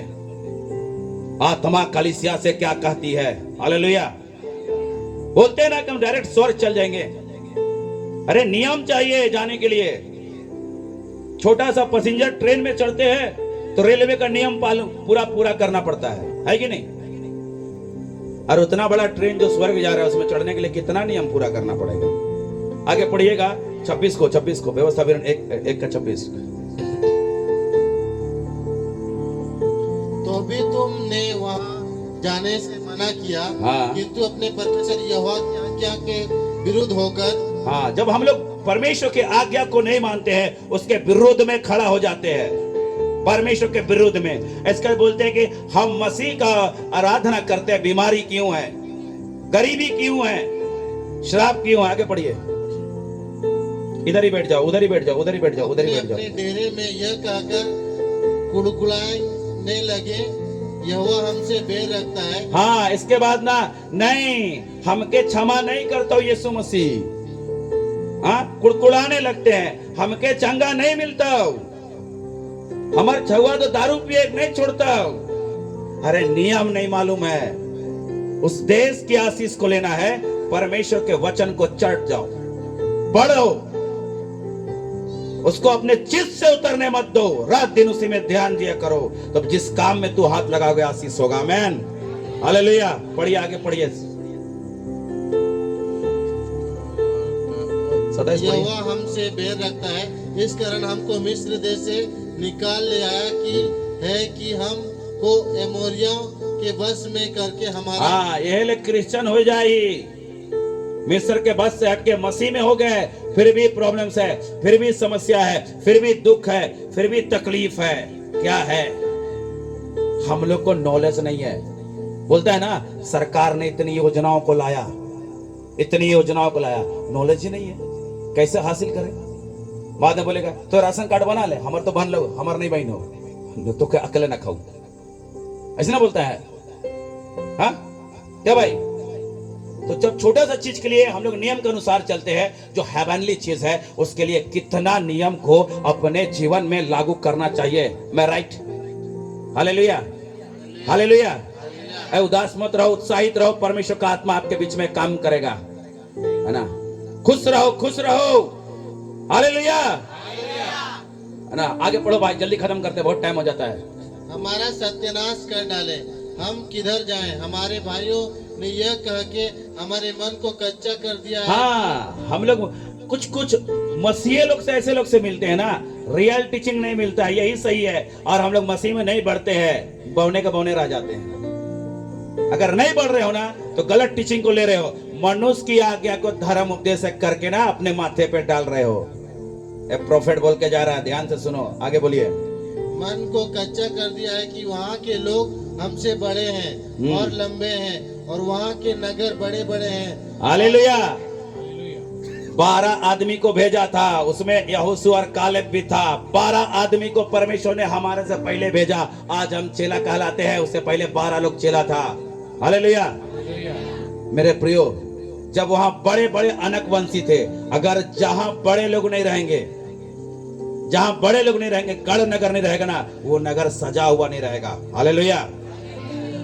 आत्मा कलीसिया से क्या कहती है। हालेलुया। बोलते हैं ना कि हम डायरेक्ट स्वर्ग चल जाएंगे। अरे नियम चाहिए जाने के लिए। छोटा सा पैसेंजर ट्रेन में चढ़ते हैं तो रेलवे का नियम पूरा करना पड़ता है कि नहीं? और उतना बड़ा ट्रेन जो स्वर्ग जा रहा है, उसमें चढ़ने के लिए कितना नियम पूरा करना पड़ेगा। आगे पढ़िएगा 26 को व्यवस्था विवरण 1 का 26। तो भी तुमने वहां जाने से मना किया, हाँ। किंतु अपने परमेश्वर यहोवा की आज्ञा के विरुद्ध होकर, हाँ, जब हम लोग परमेश्वर के आज्ञा को नहीं मानते हैं, उसके विरोध में खड़ा हो जाते हैं, परमेश्वर के विरोध में। इसका बोलते हैं कि हम मसीह का आराधना करते हैं, बीमारी क्यों है, गरीबी क्यों है, श्राप क्यों है। आगे पढ़िए, इधर ही बैठ जाओ, उधर ही बैठ जाओ, उधर ही बैठ जाओ, उधर ही बैठ जाओ। अपने डेरे में यह कहकर कुड़कुड़ाने लगे, यहोवा हमसे बैर रखता है। हाँ, इसके बाद ना, नहीं, हमके क्षमा नहीं करता हूं यीशु मसीह। हाँ, कुड़कुड़ाने लगते हैं, हमके चंगा नहीं मिलता, हमार छुआ तो दारू पिए नहीं छोड़ता। अरे नियम नहीं मालूम है। उस देश की आशीष को लेना है, परमेश्वर के वचन को चढ़ जाओ, पढ़ो, उसको अपने चित्त से उतरने मत दो, रात दिन उसी में ध्यान दिया करो, तो जिस काम में तू हाथ लगाओगे आशीष होगा। आमीन, हालेलुया। पढ़िए, आगे पढ़िए। यहोवा हमसे बैर रखता है, इस कारण हमको मिस्र देश से निकाल ले आया कि हमको एमोरियों के वश में करके हमारा। हाँ, यह ले क्रिश्चियन हो जाए, मिस्र के बस से हटके मसीह में हो गए, फिर भी प्रॉब्लम्स है, फिर भी समस्या है, फिर भी दुख है, फिर भी तकलीफ है। क्या है? हम लोग को नॉलेज नहीं है। बोलता है ना, सरकार ने इतनी योजनाओं को लाया, नॉलेज ही नहीं है, कैसे हासिल करें? बाद में बोलेगा तो राशन कार्ड बना ले, हमार तो बन लो, हमार नहीं बहन हो तो क्या अकेले ना खाऊ, ऐसे ना बोलता है। हाँ क्या भाई? तो जब छोटा सा चीज के लिए हम लोग नियम के अनुसार चलते हैं, जो हेवनली चीज है उसके लिए कितना नियम को अपने जीवन में लागू करना चाहिए। मैं राइट? Hallelujah, hallelujah. उदास मत रहो, उत्साहित रहो, परमेश्वर का आत्मा आपके बीच में काम करेगा, है ना। खुश रहो, खुश रहो, हालेलुया, है ना। आगे पढ़ो भाई, जल्दी खत्म करते, बहुत टाइम हो जाता है। हमारा सत्यानाश कर डाले, हम किधर जाएं? हमारे भाइयों ने यह कह के हमारे मन को कच्चा कर दिया है। हाँ, हम लोग कुछ मसीह लोग से, ऐसे लोग से मिलते हैं ना, रियल टीचिंग नहीं मिलता है, यही सही है। और हम लोग मसीह में नहीं बढ़ते हैं, बौने का बौने रह जाते हैं। अगर नहीं बढ़ रहे हो ना तो गलत टीचिंग को ले रहे हो। मनुष्य की आज्ञा को धर्म उपदेश करके ना अपने माथे पे डाल रहे हो। एक प्रोफेट बोल के जा रहा है, ध्यान से सुनो, आगे बोलिए। मन को कच्चा कर दिया है कि वहाँ के लोग हमसे बड़े हैं और लंबे हैं और वहाँ के नगर बड़े बड़े हैं। हालेलुया। 12 आदमी को भेजा था, उसमें यहोशू और कालेब भी था। 12 आदमी को परमेश्वर ने हमारे से पहले भेजा। आज हम चेला कहलाते हैं, उससे पहले 12 लोग चेला था। हालेलुया। मेरे प्रियो, जब वहां बड़े बड़े अनकवंशी थे, अगर जहां बड़े लोग नहीं रहेंगे, जहां बड़े लोग नहीं रहेंगे, गढ़ नगर नहीं रहेगा ना, वो नगर सजा हुआ नहीं रहेगा। हालेलुया।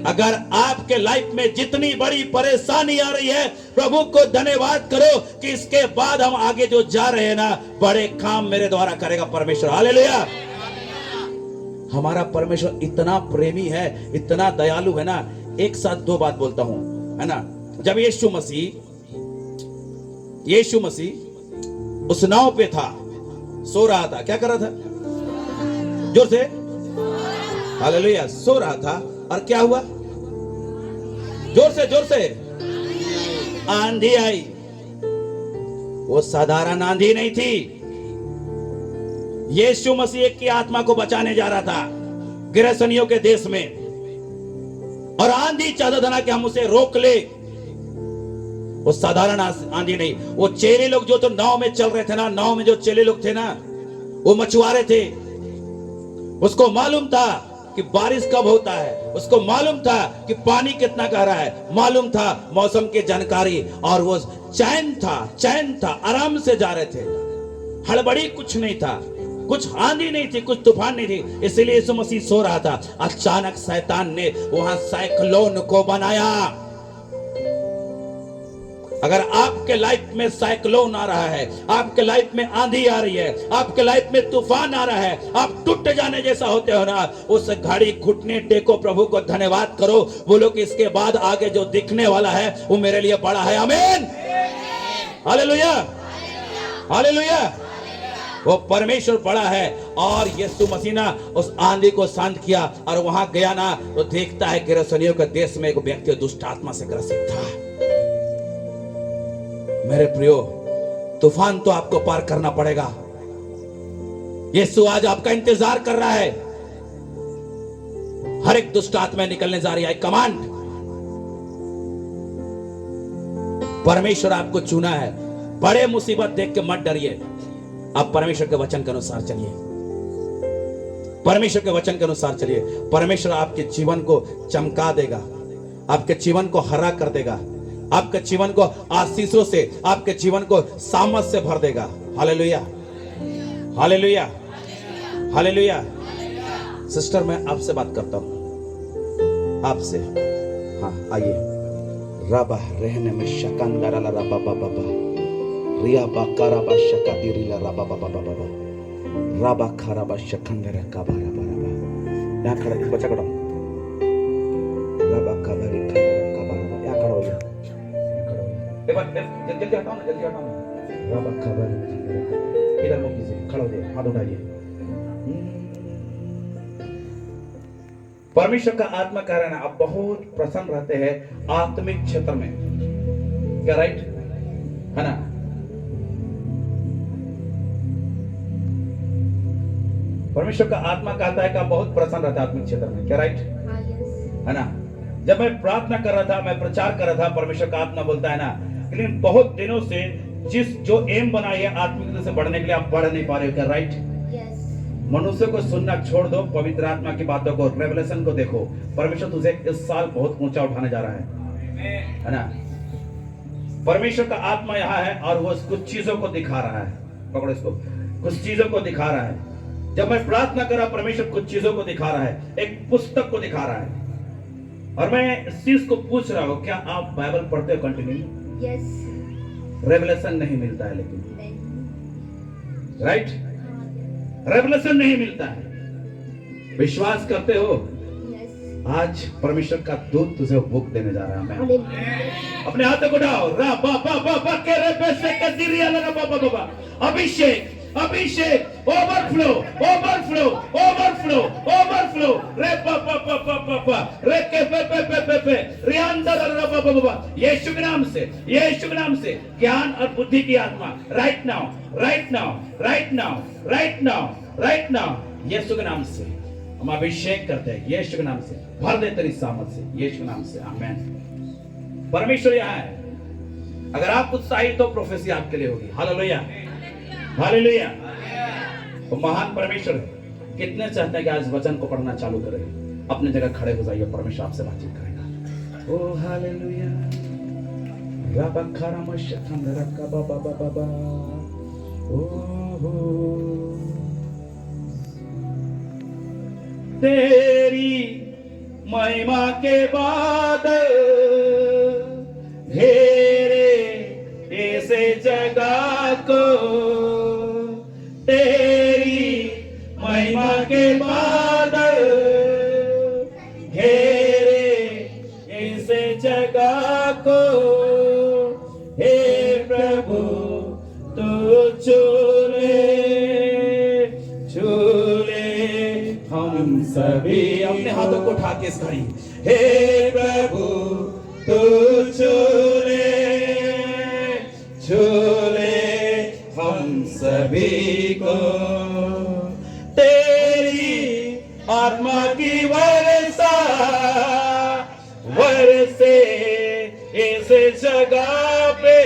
अगर आपके लाइफ में जितनी बड़ी परेशानी आ रही है, प्रभु को धन्यवाद करो कि इसके बाद हम आगे जो जा रहे हैं ना, बड़े काम मेरे द्वारा करेगा परमेश्वर। हालेलुया। हमारा परमेश्वर इतना प्रेमी है, इतना दयालु है ना। एक साथ 2 बात बोलता हूं, है ना। जब यीशु मसीह उस नाव पे था, सो रहा था, क्या कर रहा था? जोर से, हालेलुया, सो रहा था। और क्या हुआ? जोर से, आंधी आई। वो साधारण आंधी नहीं थी। यीशु मसीह की आत्मा को बचाने जा रहा था गिरसनियों के देश में, और आंधी चाहता था ना कि हम उसे रोक ले। वो साधारण आंधी नहीं, वो चेले लोग जो तो नाव में चल रहे थे ना, नाव में जो चेले लोग थे ना, वो मछुआरे थे। उसको मालूम था कि बारिश कब होता है, उसको मालूम था कि पानी कितना गहरा है, मालूम था मौसम की जानकारी, और वो चैन था, आराम से जा रहे थे। हड़बड़ी कुछ नहीं था, कुछ आंधी नहीं थी, कुछ तूफान नहीं थी। इसलिए यीशु मसीह सो रहा था। अचानक शैतान ने वहां साइक्लोन को बनाया। अगर आपके लाइफ में साइक्लोन आ रहा है, आपके लाइफ में आंधी आ रही है, आपके लाइफ में तूफान आ रहा है, आप टूट जाने जैसा होते हो ना, उस घड़ी घुटने टेको, प्रभु को धन्यवाद करो, बोलो कि इसके बाद आगे जो दिखने वाला है वो मेरे लिए बड़ा है। आमीन। Hallelujah, hallelujah. वो परमेश्वर बड़ा है। और यीशु मसीह ना उस आंधी को शांत किया, और वहां गया ना तो देखता है गिरसनियों के देश में एक व्यक्ति दुष्ट आत्मा से ग्रसित था। मेरे प्रियो, तूफान तो आपको पार करना पड़ेगा। यीशु आज आपका इंतजार कर रहा है। हर एक दुष्ट आत्मा निकलने जा रही है। कमांड, परमेश्वर आपको चुना है। बड़े मुसीबत देख के मत डरिए, आप परमेश्वर के वचन के अनुसार चलिए, परमेश्वर के वचन के अनुसार चलिए। परमेश्वर आपके जीवन को चमका देगा, आपके जीवन को हरा कर देगा, आपके जीवन को आशीषों से, आपके जीवन को सामर्थ से भर देगा। Hallelujah, hallelujah, hallelujah. सिस्टर, मैं आपसे बात करता हूं, आपसे। हाँ, आइए। रबा रहने में शकंदरा ला रबा बाबा रिया बाकारा बा शकादिरी ला रबा बाबा बाबा रबा खारा बा शकंदरा का बारा बारा। यहां खड़ा, इस बच्चा खड़ा, रबा कबरी का बारा, यहां खड़ा हो जा। जल्दी हटाओ ना, जल्दी हटाओ ना। रबा कबरी, इधर मुख से खड़ा हो जाइए, हाथ उठाइए। परमेश्वर का आत्मा कह रहा है ना, आप बहुत प्रसन्न रहते हैं आत्मिक क्षेत्र में, क्या राइट है ना? परमेश्वर का आत्मा कहता है कि आप बहुत प्रसन्न रहते हैं आत्मिक क्षेत्र में, क्या राइट है ना? जब मैं प्रार्थना कर रहा था, मैं प्रचार कर रहा था, परमेश्वर का आत्मा बोलता है ना, लेकिन बहुत दिनों से जो एम बनाई है आत्मिक से बढ़ने के लिए, आप बढ़ नहीं पा रहे हो, क्या राइट? मनुष्य को सुनना छोड़ दो, पवित्र आत्मा की बातों को, रेवलेशन को देखो। परमेश्वर तुझे इस साल बहुत ऊंचा उठाने जा रहा है ना? परमेश्वर का आत्मा यहाँ है और वो कुछ चीजों को दिखा रहा है। पकड़ो इसको, कुछ चीजों को दिखा रहा है। जब मैं प्रार्थना कर रहा, परमेश्वर कुछ चीजों को दिखा रहा है, एक पुस्तक को दिखा रहा है। और मैं इस चीज को पूछ रहा हूँ, क्या आप बाइबल पढ़ते हो कंटिन्यू? यस। रेवलेशन नहीं मिलता है, लेकिन राइट, रेवलेशन नहीं मिलता है। विश्वास करते हो? यस। आज परमेश्वर का दूत तुझे भूख देने जा रहा है। मैं अपने हाथों को उठाओ। रा बा बा बा बा के रे पे से कदिरिया ला बा बा बा। अभिषेक, अभिषेक, ओवरफ्लो, ओवरफ्लो, ओवरफ्लो, ओवरफ्लो, रे प प प प प प, रे के पे रियांदर र प प प, यीशु के नाम से, यीशु के नाम से ज्ञान और बुद्धि की आत्मा right now, right now, right now, right now, right now, यीशु के नाम से हम अभिषेक करते हैं, यीशु के नाम से भर दे तेरी सामर्थ से, यीशु के नाम से, आमेन। परमेश्वर यहाँ है, अगर आप उत्साहित हो प्रोफेसी आपके लिए होगी। Hallelujah, hallelujah. वो महान परमेश्वर है। कितने चाहते हैं कि आज वचन को पढ़ना चालू करें? अपने जगह खड़े हो जाइए, परमेश्वर आपसे बातचीत करेगा। ओ हालेलुया, रबा खरम शतम रक्का बाबा बाबा बाबा, ओ तेरी महिमा के बाद घेरे ऐसे जगह को, तेरी महिमा के बाद घेरे ऐसे जगह को, हे प्रभु तू चूले चूले हम सभी। अपने हाथों को उठा के इस घड़ी, हे प्रभु तू चूले चूले हम सभी को, तेरी आत्मा की वर्षा बरसे इस जगह पे,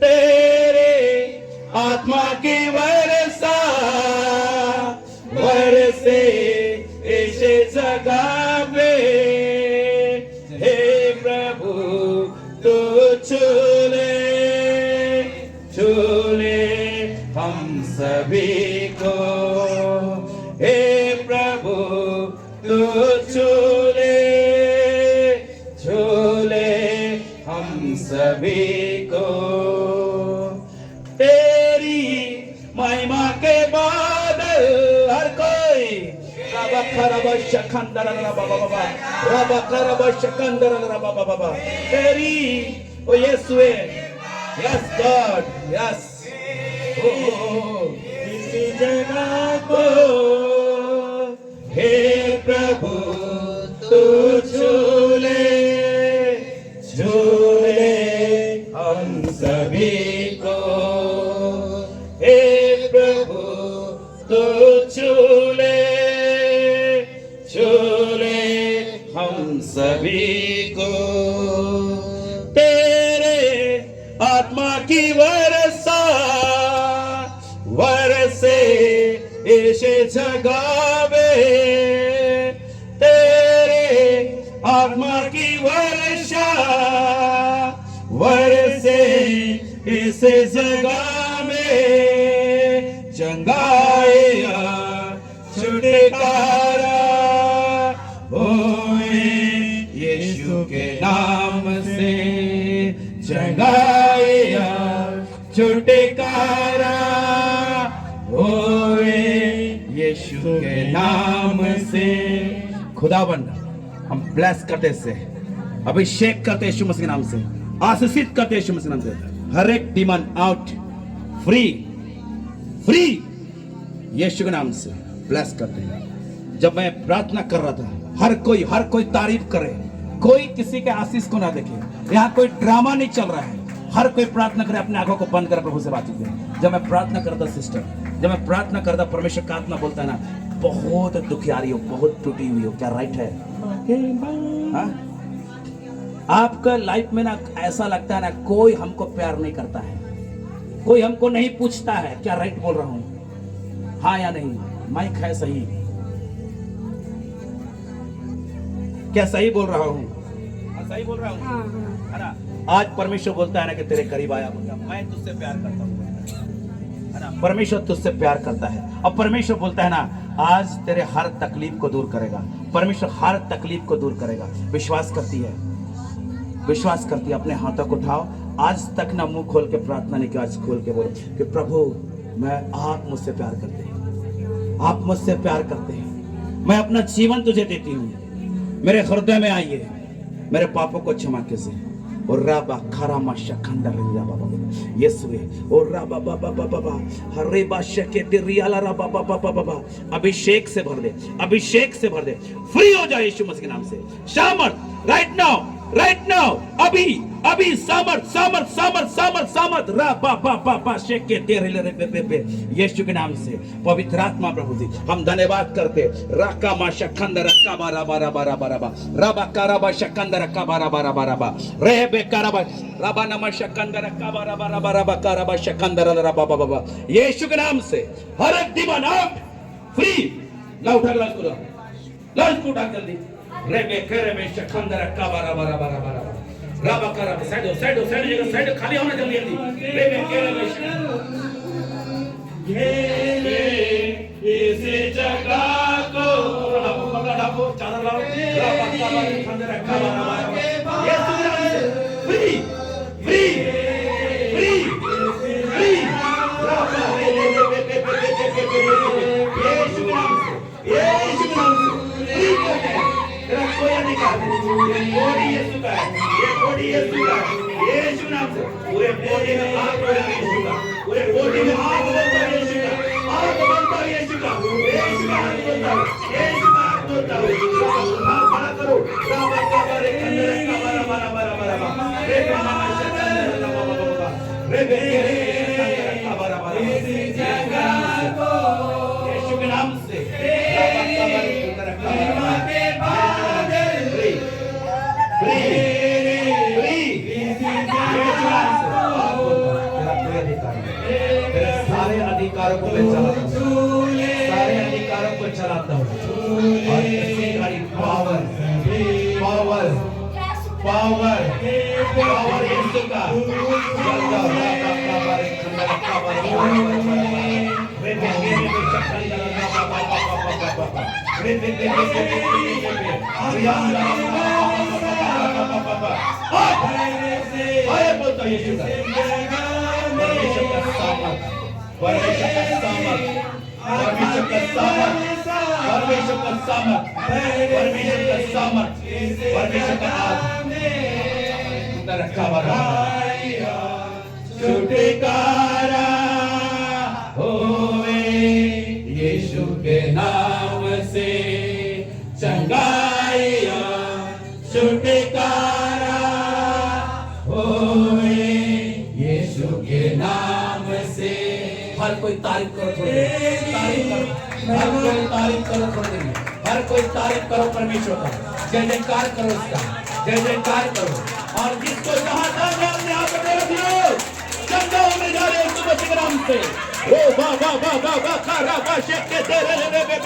तेरे आत्मा की वर्षा बरसे इस जगह पे, हे प्रभु तू चूले चूले हम सभी को, हे प्रभु तू चूले चूले हम सभी को, तेरी महिमा के बाद हर कोई तेरी ओ यीशुए, यस गॉड, यस इसी जगह को, हे प्रभु तू चूले चूले हम सभी को, हे प्रभु तू चूले चूले हम सभी को, तेरे आत्मा की वर्षा वरसे इस जगह में, तेरे आत्मा की वर्षा वरसे इस जगह में, चंगाया छुटकारा होए यीशु के नाम से, चंगाया छुटकारा होए यीशु के नाम से। खुदाबंद हम ब्लेस करते से, अभिषेक करते यीशु मसीह के नाम से, आशीषित करते यीशु मसीह के नाम से, हर एक डिमन आउट, फ्री फ्री यीशु के नाम से ब्लेस करते हैं। जब मैं प्रार्थना कर रहा था, हर कोई तारीफ करे, कोई किसी के आशीष को ना देखे, यहाँ कोई ड्रामा नहीं चल रहा है, हर कोई प्रार्थना करे, अपने आंखों को बंद कर प्रभु से बातचीत करे। जब मैं प्रार्थना करता सिस्टर, जब मैं प्रार्थना करता, परमेश्वर का आत्मा बोलता है ना, बहुत दुखियारी हो, बहुत टूटी हुई हो, क्या राइट है? हाँ? आपका लाइफ में ना ऐसा लगता है ना, कोई हमको प्यार नहीं करता है, कोई हमको नहीं पूछता है, क्या राइट बोल रहा हूं? हाँ या नहीं? माइक है सही? क्या सही बोल रहा हूँ? सही बोल रहा हूँ, है ना? आज परमेश्वर बोलता है ना कि तेरे करीब आया, बोलता मैं तुझसे प्यार करता हूँ, है ना? परमेश्वर तुझसे प्यार करता है। और परमेश्वर बोलता है ना, आज तेरे हर तकलीफ को दूर करेगा। परमेश्वर हर तकलीफ को दूर करेगा। विश्वास करती है, विश्वास करती है? अपने हाथों को उठाओ। आज तक ना मुंह खोल के प्रार्थना नहीं की, आज खोल के बोलो कि प्रभु आप मुझसे प्यार करते हैं, आप मुझसे प्यार करते हैं, मैं अपना जीवन तुझे देती हूँ, मेरे हृदय में आइए, मेरे पापों को क्षमा कीजिए, और राबा खरामा शखंदर राबा बाबा यीशुए और राबा बाबा बाबा हरे बाशा के दिरियाला राबा बाबा बाबा अभिषेक से भर दे, अभिषेक से भर दे, फ्री हो जाए यीशु मसीह के नाम से। सामर्थ राइट नाउ अभी अभी सामर्थ सामर्थ सामर्थ सामर्थ सामर्थ राबा बाबा बाबा शेक के तेरे यीशु के नाम से। पवित्र आत्मा प्रभु जी हम धन्यवाद करते। राका मा शखंदर रक्का बारा बारा बारा बारा बा राबा काराबा शखंदर रक्का बारा बारा बारा बा रेबे काराबा राबा नमा शखंदर रक्का बारा बारा बारा बा काराबा शखंदर राबा बाबा यीशु के नाम से हर एक दीवान आउट फ्री। ला उठा ग्लास को लास्ट को उठा जल्दी रेबे केरेबे शखंदर रक्का बारा बारा बारा बारा राबा काराबा साइड जगह साइड खाली होना जल्दी जल्दी रेबे केरेबे इस जगह को ढाबो चादर लाओ राबा काराबा शखंदर रक्का बारा बारा यीशु के नाम से फ्री फ्री फ्री फ्री राबा यीशु के नाम से यीशु के नाम से फ्री कर दे। तेरा कोई अधिकार नहीं, ये बॉडी यीशु का है, ये बॉडी यीशु का है, यीशु नाम से पूरे बॉडी में आग बनता है यीशु का, पूरे बॉडी में आग बनता है यीशु का, आग बनता है यीशु का, यीशु का आग बनता है, यीशु का आग बनता है। आप बड़ा करो राबा का बारे खंडर का बारा बारा बारा बारा रे मामा शक्कर का बाबा बाबा रे खंडर का बारा बारा इस जगह को यीशु के नाम से राबा का बारे खंडर का बारा सारे अधिकारों को मैं चलाता हूँ, सारे अधिकारों को चलाता हूँ और इसी गाड़ी पावर पावर पावर पावर यीशु का चलता राबा का बारे खंडर का बारे रे बेगे में शक्कर राबा बाबा बाबा रे बेगे आए बोलता यीशु का परमेश्वर का सामर्थ परमेश्वर का सामर्थ परमेश्वर का सामर्थ परमेश्वर का सामर्थ परमेश्वर का सामर्थ परमेश्वर का आग रखा बरा छुटकारा होवे यीशु के नाम से चंगाइया छुटकारा होवे यीशु के नाम से। हर कोई तारीफ करो थोड़ी तारीफ करो, हर कोई तारीफ करो थोड़ी देर, हर कोई तारीफ करो परमेश्वर का, जय जयकार करो उसका, जय जयकार करो। और जिसको जहां जाना है अपने हाथ में रख लो, चंगाओं में जा रहे हैं यीशु मसीह के नाम से। ओ बा बा बा बा बा कारा बा शेक के तेरे रे बे बे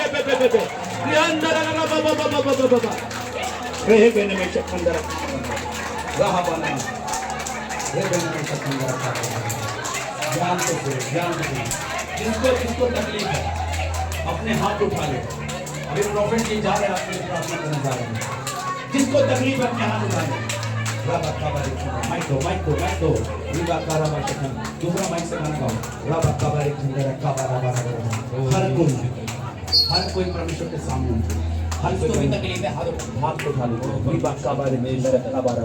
अंदर लगा बा बा बा बा बा बा रे बेने में शक्कर रहा बना रे बेने में शक्कर रखा ज्ञान तो जिसको जिसको तकलीफ है अपने हाथ उठा ले। अभी प्रॉफिट जी जा रहे हैं आपके लिए प्रार्थना करने जा रहे हैं। जिसको तकलीफ है अपने हाथ उठा ले। राबा काबारे माइक दो रीबा काराबा शक्कर दूसरा माइक से गाना गाओ राबा काबारे खंडर काबारा हर कोई परमेश्वर के सामने हर कोई भी तकलीफ है हाथ उठा लो रीबा काबारे काबारा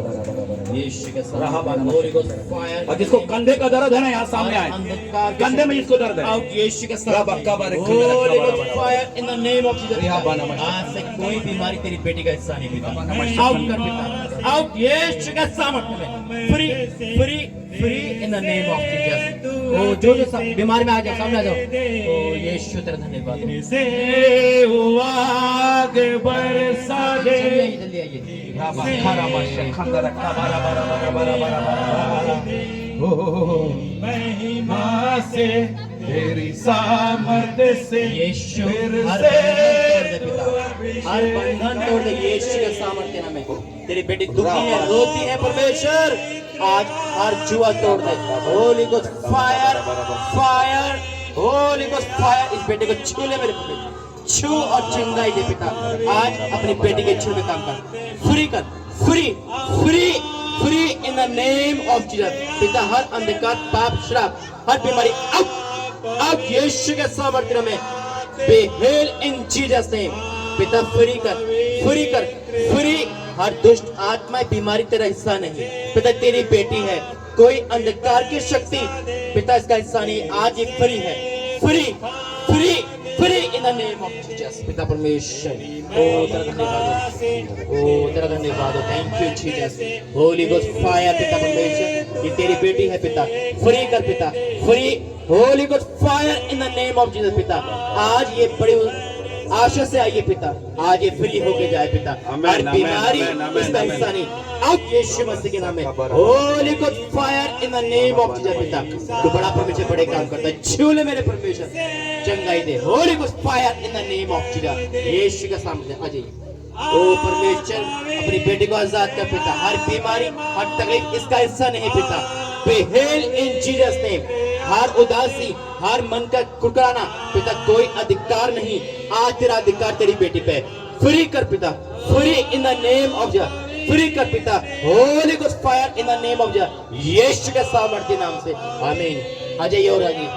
यीशु के सामने और जिसको कंधे का दर्द है ना यहाँ सामने आए कंधे में जिसको दर्द है यीशु के सामने fire in the name of Jesus. आज से कोई बीमारी तेरी बेटी का हिस्सा नहीं होगा। आउट कर बेटा आउट यीशु के सामर्थ्य में free free free in the name of Jesus. ओ जो जो बीमारी में आ जाओ सामने आ जाओ। ओ यीशु तेरा धन्यवाद से आगे बरसा दे जल्दी आइए राबा काराबा शक्कर काबारा महिमा से तेरी सामर्थ्य से यीशु हर बंधन तोड़ दे यीशु के सामर्थ्य नाम में। तेरी बेटी दुखी है रोती है परमेश्वर आज हर जुआ तोड़ दे। Holy ghost fire fire holy ghost fire इस बेटे को छू ले मेरे प्रभु छू और चंगाई दे पिता। आज अपनी बेटी के छू में काम कर फ्री कर free free free in the name of Jesus. पिता हर अंधकार पाप श्राप हर बीमारी आउट यीशु के सामर्थ्य में बे हील इन जीसस नेम। पिता फ्री कर फ्री कर फ्री हर दुष्ट आत्मा बीमारी तेरा हिस्सा नहीं पिता, तेरी बेटी है, कोई अंधकार की शक्ति पिता इसका हिस्सा नहीं, आज ये फ्री है, free free free in the name of Jesus. पिता परमेश्वर, ओ तेरा धन्यवाद हो, ओ तेरा धन्यवाद हो, thank you Jesus. Holi ghost fire पिता परमेश्वर, ये तेरी बेटी है पिता, फ्री कर पिता, free Holi ghost fire in the name of Jesus. पिता आज ये बड़ी आशा से आइए पिता, आज ये फ्री होके जाए पिता, हर बीमारी इसका हिस्सा नहीं, अब यीशु मसीह के नाम में Holi ghost fire in the name of Jesus. पिता तू बड़ा परमेश्वर, बड़े काम करता है, छू ले मेरे परमेश्वर, चंगाई दे, holy ghost fire in the name of Jesus. यीशु के सामने आ जाइए, ओ परमेश्वर अपनी बेटी को आजाद कर पिता, हर बीमारी हर तकलीफ इसका हिस्सा नहीं पिता, बेहेल इन जीसस नेम, हर उदासी हर मन का कुकराना पिता कोई अधिकार नहीं, आज तेरा अधिकार तेरी बेटी पे, फ्री कर पिता, free in the name of Jesus, free कर पिता, holy ghost fire in the name of Jesus, यीशु के सामर्थ्य नाम से आमीन। आ जाइए और आ जाइए।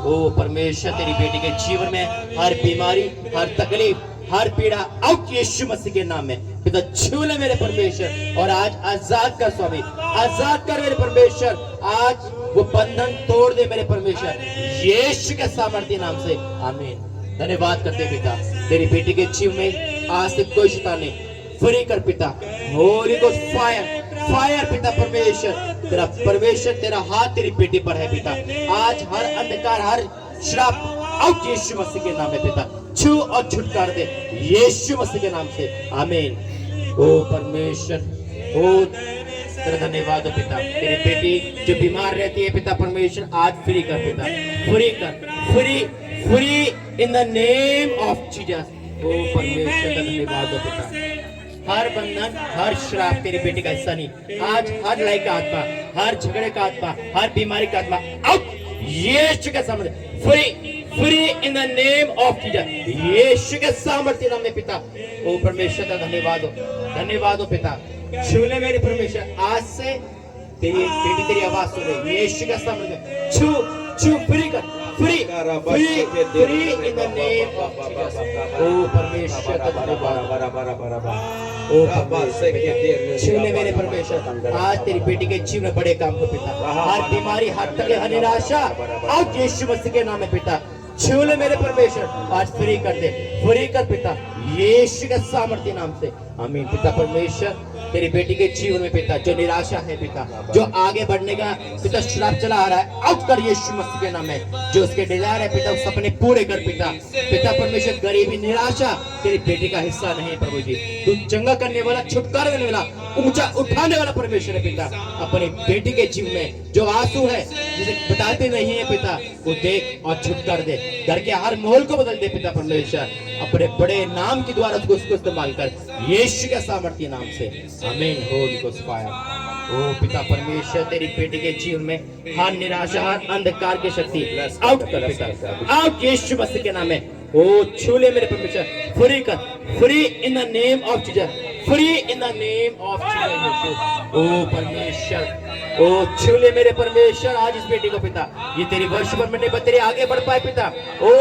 ओ परमेश्वर तेरी बेटी के जीवन में हर बीमारी हर तकलीफ हर पीड़ा आउट यीशु मसीह के नाम में पिता, छू ले मेरे परमेश्वर, और आज आजाद कर स्वामी, आजाद कर मेरे परमेश्वर, आज वो बंधन तोड़ दे मेरे परमेश्वर, यीशु के सामर्थ्य नाम से आमीन। धन्यवाद करते पिता, तेरी बेटी के जीवन में आज से कोई शैतान नहीं, फ्री कर पिता, होली गोस्ट फायर फायर पिता परमेश्वर, तेरा परमेश्वर तेरा हाथ तेरी बेटी पर है पिता, आज हर अंधकार हर श्राप आउट यीशु मसीह के नाम में पिता, छू और छुटकार दे यीशु मसीह के नाम से आमीन। ओ परमेश्वर, ओ तेरा धन्यवाद हो पिता, तेरी बेटी जो बीमार रहती है पिता परमेश्वर आज फ्री कर पिता, फ्री कर, free free in the name of Jesus. ओ परमेश्वर का धन्यवाद हो पिता, हर बंधन हर श्राप तेरी बेटी का हिस्सा नहीं, आज हर लड़ाई का आत्मा हर झगड़े का आत्मा हर बीमारी का आत्मा आउट यीशु के सामने, free free in the name of Jesus, यीशु के सामर्थ्य नाम में पिता। ओ परमेश्वर का धन्यवाद हो, धन्यवाद हो पिता, छू ले मेरे परमेश्वर, आज से तेरी बेटी तेरी आवाज सुन रही, यीशु का सामर्थ्य, छू छू फ्री कर, free free free in the name of Jesus. ओ परमेश्वर का धन्यवाद, ओ परमेश्वर छू ले मेरे परमेश्वर, आज तेरी बेटी के जीवन में बड़े काम को पिता, हर बीमारी हर तकलीफ हर निराशा आज यीशु मसीह के नाम में पिता, छू ले मेरे परमेश्वर, आज फ्री कर दे, फ्री कर पिता, यीशु के सामर्थ्य नाम से आमीन। पिता परमेश्वर तेरी बेटी के जीवन में पिता जो निराशा है पिता, जो आगे बढ़ने का पिता श्राप चला आ रहा है, आउट कर यीशु मसीह के नाम में, जो उसके डिजायर है पिता उस सपने पूरे कर पिता, पिता परमेश्वर गरीबी निराशा तेरी बेटी का हिस्सा नहीं प्रभु जी, तू चंगा करने वाला छुटकारा देने वाला ऊंचा उठाने वाला परमेश्वर है पिता, अपनी बेटी के जीवन में जो आंसू है जिसे बताते नहीं है पिता वो देख और छुटकार दे, घर के हर माहौल को बदल दे पिता परमेश्वर, अपने बड़े नाम के द्वारा उसको इस्तेमाल कर यीशु के सामर्थ्य नाम से आमीन। होली गोस्ट फायर, ओ पिता परमेश्वर तेरी बेटी के जीवन में हर निराशा हर अंधकार की शक्ति आउट कर पिता, आउट यीशु मसीह के नाम में, ओ छू ले मेरे परमेश्वर, फ्री कर, free in the name of Jesus, free in the name of Jesus. ओ परमेश्वर, ओ छू ले मेरे परमेश्वर, आज इस बेटी को पिता, ये तेरी वर्ष भर में नहीं तेरे आगे बढ़ पाए पिता, ओ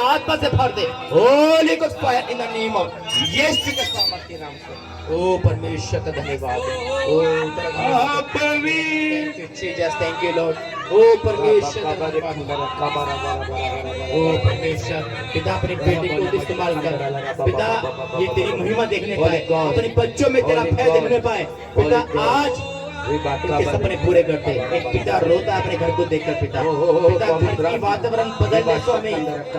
आत्मा से भर दे, holy ghost fire in the name of यीशु के सामर्थ्य नाम से। ओ परमेश्वर का धन्यवाद, ओ तेरा धन्यवाद, thank you Jesus, thank you lord. ओ परमेश्वर का धन्यवाद, ओ परमेश्वर पिता अपनी बेटी को इस्तेमाल कर पिता, ये तेरी महिमा देखने पाए, अपने बच्चों में तेरा फैल देखने पाए पिता, आज उनके सपने पूरे करते, एक पिता रोता अपने घर को देखकर पिता, पिता घर की वातावरण बदलने स्वामी,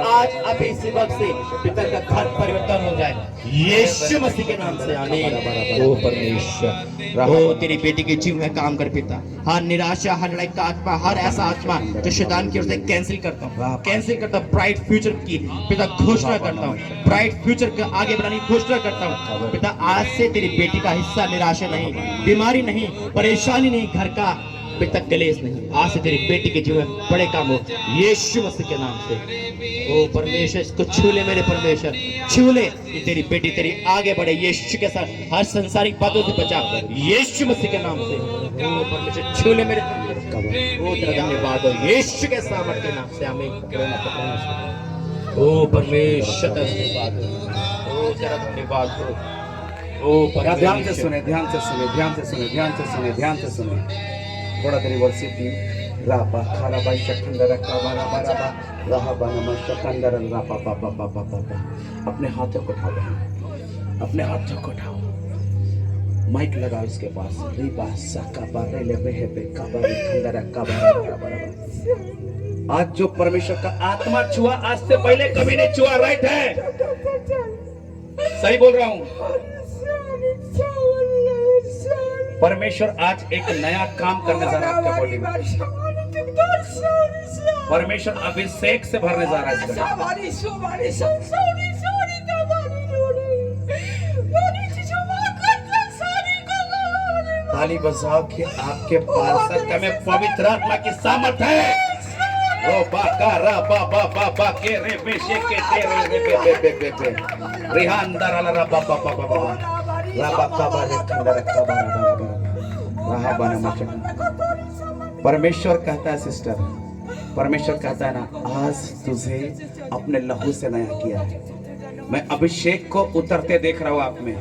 आज अभी इसी वक्त से पिता का घर परिवर्तन हो जाए यीशु मसीह के नाम से आमीन। ओ परमेश्वर, ओ तेरी बेटी के जीवन में काम कर पिता, हर निराशा हर लड़ाई का आत्मा हर ऐसा आत्मा जो शैतान की ओर से कैंसिल करता हूँ, कैंसिल करता हूँ, ब्राइट फ्यूचर की पिता घोषणा करता हूँ, ब्राइट फ्यूचर का आगे बढ़ाने की घोषणा करता हूँ पिता, आज से तेरी बेटी का हिस्सा निराशा नहीं, बीमारी नहीं, परेशानी नहीं, घर का पिता कलेश नहीं, आज से तेरी बेटी के जीवन में बड़े काम हो यीशु मसीह के नाम से। ओ परमेश्वर इसको छू ले मेरे परमेश्वर, छू ले कि तेरी बेटी तेरी आगे बढ़े यीशु के साथ, हर संसारिक बातों से बचा यीशु मसीह के नाम से। ओ परमेश्वर छू ले मेरे परमेश्वर, ओ तेरा धन्यवाद हो यीशु के सामर्थ्य नाम से आमीन। ओ परमेश्वर धन्यवाद, ओ तेरा धन्यवाद हो, क्या ध्यान से सुने, ध्यान से सुने, ध्यान से सुने, ध्यान से सुने, ध्यान से सुने। थोड़ा देरी वर्षिप टीम रापा खाराबा शकंदर काबारा बाराबा राहाबा नमः शकंदर रापा पापा पापा पापा। अपने हाथों को उठाओ बहन, अपने हाथों को उठाओ, माइक लगाओ इसके पास। रिबा सकाबा रेले बेहेबे काबारी खंदर काबारा बाराबा। आज जो परमेश्वर का आत्मा छुआ, आज से पहले कभी नहीं छुआ। राइट है, सही बोल रहा हूं। परमेश्वर आज एक नया काम करने जा रहा है आपके बॉडी में। परमेश्वर अभिषेक से भरने जा रहा है इसको। ताली बजाओ कि आपके पार्षद में पवित्र आत्मा की सामर्थ है। ओ बाका रा बा बा बा बा के रे बेशे के तेरे रे बे बे बे बे रिहान दराला रा बा बा बा बा रा बा का बा रे खंडर का बा रा बा रहा बना मचक। परमेश्वर कहता है सिस्टर, परमेश्वर कहता है ना, आज तुझे अपने लहू से नया किया है। मैं अभिषेक को उतरते देख रहा हूं आप में।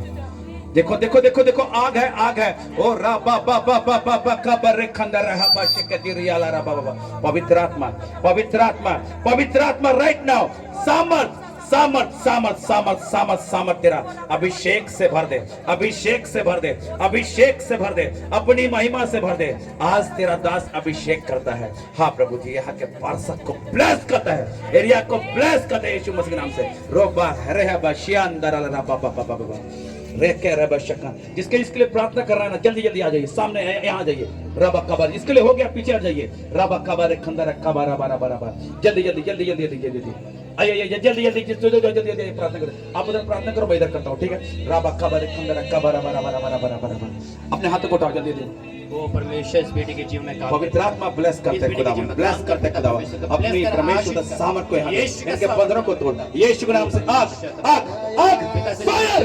देखो देखो देखो देखो, आग है, आग है। ओ रा बा बा बा बा बा बा का बर खंडर रहा बा शिकती रियाला रा बा बा। पवित्र आत्मा, पवित्र आत्मा, पवित्र आत्मा राइट नाउ सामर्थ सामर्थ सामर्थ सामर्थ सामर्थ सामर्थ तेरा अभिषेक से भर दे, अभिषेक से भर दे, अभिषेक से भर दे, अपनी महिमा से भर दे। आज तेरा दास अभिषेक करता है। हाँ प्रभु जी, यहाँ के पार्षद को ब्लेस करता है, एरिया को ब्लेस करता है यीशु मसीह के नाम से। रोबा हरे बा शियान दराला रा बा बा बा बा बा रे के रे बा शक्का। जिसके इसके लिए प्रार्थना कर रहा है ना, जल्दी जल्दी आ जाइए, सामने यहाँ आ जाइए। रबा कबर इसके लिए हो गया, पीछे आ जाइए। रबा कबर खंदर कबर बारा बारा बारा। जल्दी जल्दी जल्दी जल्दी जल्दी जल्दी आइए, जल्दी जल्दी जल्दी प्रार्थना करो। आप उधर प्रार्थना करो, मैं इधर करता हूँ, ठीक है। रबा कबर खंदर कबर बारा बारा बारा बारा बारा। अपने हाथों को उठाओ जल्दी जल्दी। वो परमेश्वर इस बेटी के जीवन में काम पवित्र आत्मा ब्लेस करते खुदावन, ब्लेस करते खुदावन। अपनी परमेश्वर सामर्थ को यहाँ इनके बंधनों को तोड़ यीशु के नाम से। आग आग आग फायर।